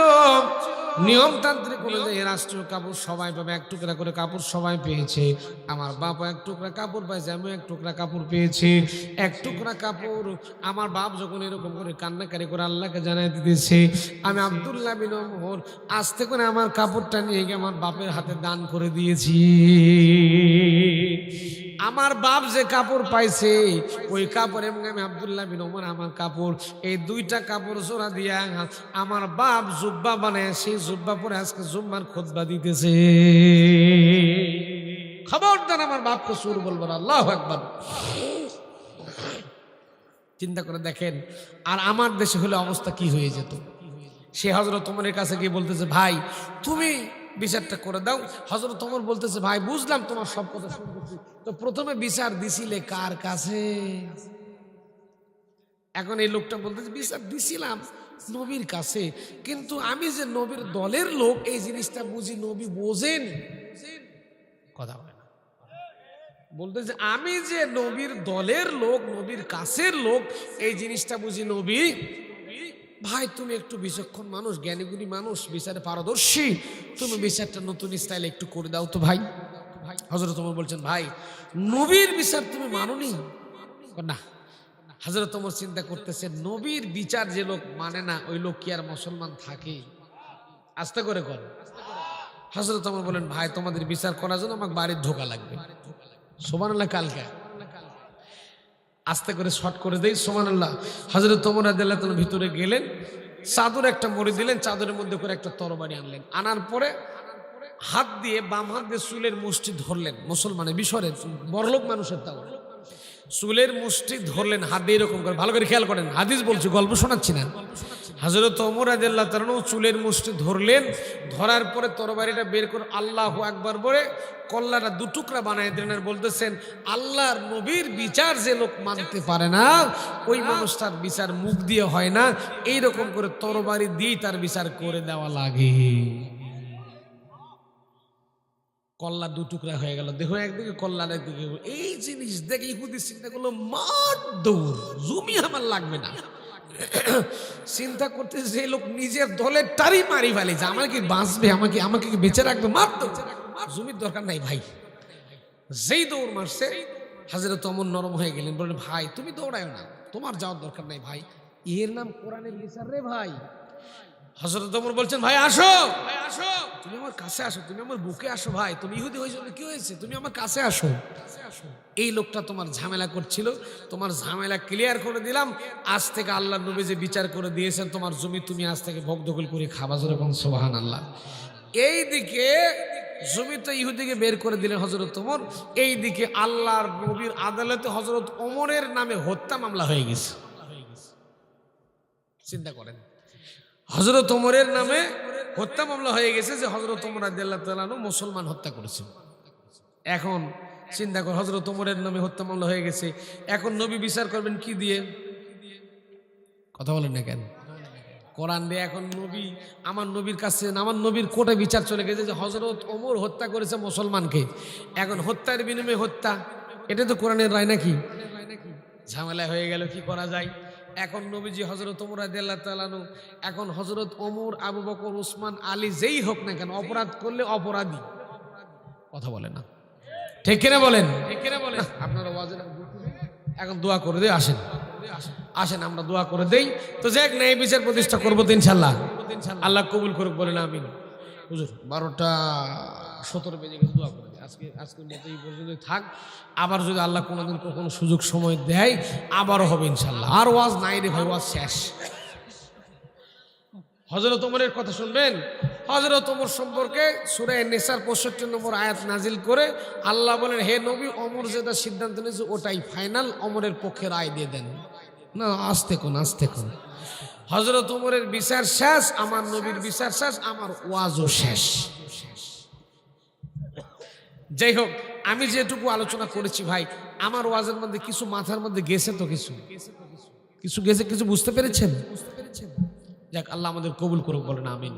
নিয়মতান্ত্রিক অনুযায়ী রাষ্ট্রীয় কাপড় সবাই পাবে, এক টুকরা করে কাপড় সবাই পেয়েছে। আমার বাবা এক টুকরা কাপড় পাইছে, আমি এক টুকরা কাপড় পেয়েছি। এক টুকরা কাপড় আমার বাপ যখন এরকম করে কান্নাকারি করে আল্লাহকে জানাই দিতেছে, আমি আব্দুল্লাহ বিন ওমর আস্তে করে আমার কাপড়টা নিয়ে গিয়ে আমার বাপের হাতে দান করে দিয়েছি। আমার বাপ যে কাপড় পাইছে ওই কাপড় এবং আমি আব্দুল্লাহ বিন ওমর আমার কাপড়, এই দুইটা কাপড় জোড়া দিয়া আমার বাপ জুব্বা বানায়, সেই জুব্বা পরে আজকে জুম্মার খুতবা দিতেছে। খবরদার আমার বাপকে সুর বলবো না, আল্লাহু আকবার। চিন্তা করে দেখেন, আর আমার দেশে হলে অবস্থা কি হয়ে যেত। সে হযরত ওমরের কাছে গিয়ে বলতেছে, ভাই তুমি বিচারটা করে দাও। হযরত ওমর বলতেছে, ভাই বুঝলাম তোমার সব কথা শুনতেছি, তো প্রথমে বিচার দিছিলে কার কাছে? এখন এই লোকটা বলতেছে, বিচার দিছিলাম নবীর কাছে, কিন্তু আমি যে নবীর দলের লোক এই জিনিসটা বুঝি নবী বোঝেন। কথা বলে না, বলতে যে আমি যে নবীর দলের লোক, নবীর কাছের লোক, এই জিনিসটা বুঝি নবী। ভাই তুমি একটু বিচক্ষণ মানুষ, জ্ঞানীগুণী মানুষ, বিচারে পারদর্শী, তুমি বিচারটা নতুন স্টাইলে একটু করে দাও তো ভাই। হযরত ওমর বলছেন ভাই নবীর বিচার তুমি মানোনি না। হযরত ওমর চিন্তা করতেছে নবীর বিচার যে লোক মানে না ওই লোক কি আর মুসলমান থাকে? আস্তে করে কর। হযরত ওমর বলেন ভাই তোমাদের বিচার করার জন্য আমাকে বাড়ির ঢোকা লাগবে। সুবহানাল্লাহ। কালকে আস্তে করে শর্ট করে দেই। সুবহানাল্লাহ। হযরত ওমর রাদিয়াল্লাহু তাআলা ভিতরে গেলেন, চাদর একটা মুড়ি দিলেন, চাদরের মধ্যে করে একটা তরবারি আনলেন। আনার পরে হাত দিয়ে, বাম হাত দিয়ে চুলের মুষ্টি ধরলেন। মুসলমানের বিষরে বড়লোক মানুষের তাও চুলের মুষ্টি ধরলেন হাত দিয়ে এরকম করে। ভালো করে খেয়াল করেন, হাদিস বলছি, গল্প শোনাচ্ছি না। হযরত ওমর রাদিয়াল্লাহু তাআলা চুলের মুষ্টি ধরলেন, ধরার পরে তরবারিটা বের করে আল্লাহু আকবার বলে কল্লাটা দুটুকরা বানায় দিলেন আর বলতেছেন আল্লাহর নবীর বিচার যে লোক মানতে পারে না ওই মানুষটার বিচার মুখ দিয়ে হয় না, এইরকম করে তরবারি দিয়ে তার বিচার করে দেওয়া লাগে। কল্লা দুটুকরা হয়ে গেল, দেখো একদিকে কল্লার একদিকে। এই জিনিস দেখে ইহুদি চিন্তা করলো মার দৌড়, জমি আমার লাগবে না। চিন্তা করতে যে লোক নিজের দলের টারি মারি ফেলে যে আমার কি বাঁচবে, আমাকে আমাকে কি বেঁচে রাখবে, মার দৌড়, জমির দরকার নাই ভাই। যেই দৌড় মারছে হযরত ওমর নরম হয়ে গেলেন, বললেন ভাই তুমি দৌড়ায় না, তোমার যাওয়ার দরকার নাই ভাই, এর নাম কোরআনের বিচার রে ভাই। হযরত ওমর বলছেন ভাই আসো, ভাই আসো, তুমি আমার কাছে আসো, তুমি আমার বুকে আসো ভাই, তুমি ইহুদি হয়েছো কি হয়েছে, তুমি আমার কাছে আসো। এই লোকটা তোমার ঝামেলা করছিল, তোমার ঝামেলা ক্লিয়ার করে দিলাম। আজ থেকে আল্লাহর নবী যে বিচার করে দিয়েছেন তোমার জমি তুমি আজ থেকে ভোগ দখল করে খাবা। যেরকম সুবহানাল্লাহ। এইদিকে জমি তো ইহুদিকে বের করে দিলেন হযরত ওমর, এইদিকে আল্লাহর নবীর আদালতে হযরত ওমরের নামে হত্যা মামলা হয়ে গেছে। চিন্তা করেন, হযরত ওমরের নামে হত্যা মামলা হয়ে গেছে যে হযরত ওমর রাদিয়াল্লাহু তাআলা মুসলমান হত্যা করেছেন। এখন চিন্তা কর, হযরত ওমরের নামে হত্যা মামলা হয়ে গেছে, এখন নবী বিচার করবেন কি দিয়ে? কথা বলেন না কেন? কোরআন দিয়ে। এখন নবী, আমার নবীর কাছে, আমার নবীর কোর্টে বিচার চলে গেছে যে হযরত ওমর হত্যা করেছে মুসলমানকে। এখন হত্যার বিনিময়ে হত্যা, এটা তো কোরআনের রায় নাকি? ঝামেলা হয়ে গেল, কি করা যায়? এখন নবীজি হযরত ওমর রাদিয়াল্লাহু তাআলা আনহু, এখন হযরত ওমর, আবু বকর, উসমান, আলী যেই হোক না কেন অপরাধ করলে অপরাধী। কথা বলে না, ঠিক কিনা বলেন? ঠিক কিনা বলেন? আপনারা ওয়াজের এখন দোয়া করে দেই, আসেন আসেন আমরা দোয়া করে দেই। তো যাক ন্যায় বিচার প্রতিষ্ঠা করবো তো ইনশাআল্লাহ, আল্লাহ কবুল করুক, বলেন আমিন। হুজুর 12:17 বেজে গেছে, দোয়া করে দেয় আজকের মতো এই পর্যন্ত থাক। আবার যদি আল্লাহ কোনোদিন কখনো সুযোগ সময় দেয় আবারও হবে ইনশাআল্লাহ। আর ওয়াজ নাই রে ভাই, ওয়াজ শেষ। হযরত ওমরের কথা শুনবেন। হযরত ওমর সম্পর্কে সূরা নিসার 65 নম্বর আয়াত নাজিল করে আল্লাহ বলেন হে নবী, ওমর যেটা সিদ্ধান্ত নিয়েছে ওটাই ফাইনাল, ওমরের পক্ষে রায় দিয়ে দেন। না আস্তে কোন, আস্তে কোন। হযরত ওমরের বিচার শেষ, আমার নবীর বিচার শেষ, আমার ওয়াজও শেষ। যাই হোক, আমি যেটুকু আলোচনা করেছি ভাই, আমার ওয়াজের মধ্যে কিছু মাথার মধ্যে গেছে তো, কিছু গেছে, কিছু বুঝতে পেরেছেন? যাক আল্লাহ আমাদের কবুল করুক, বলেন আমিন।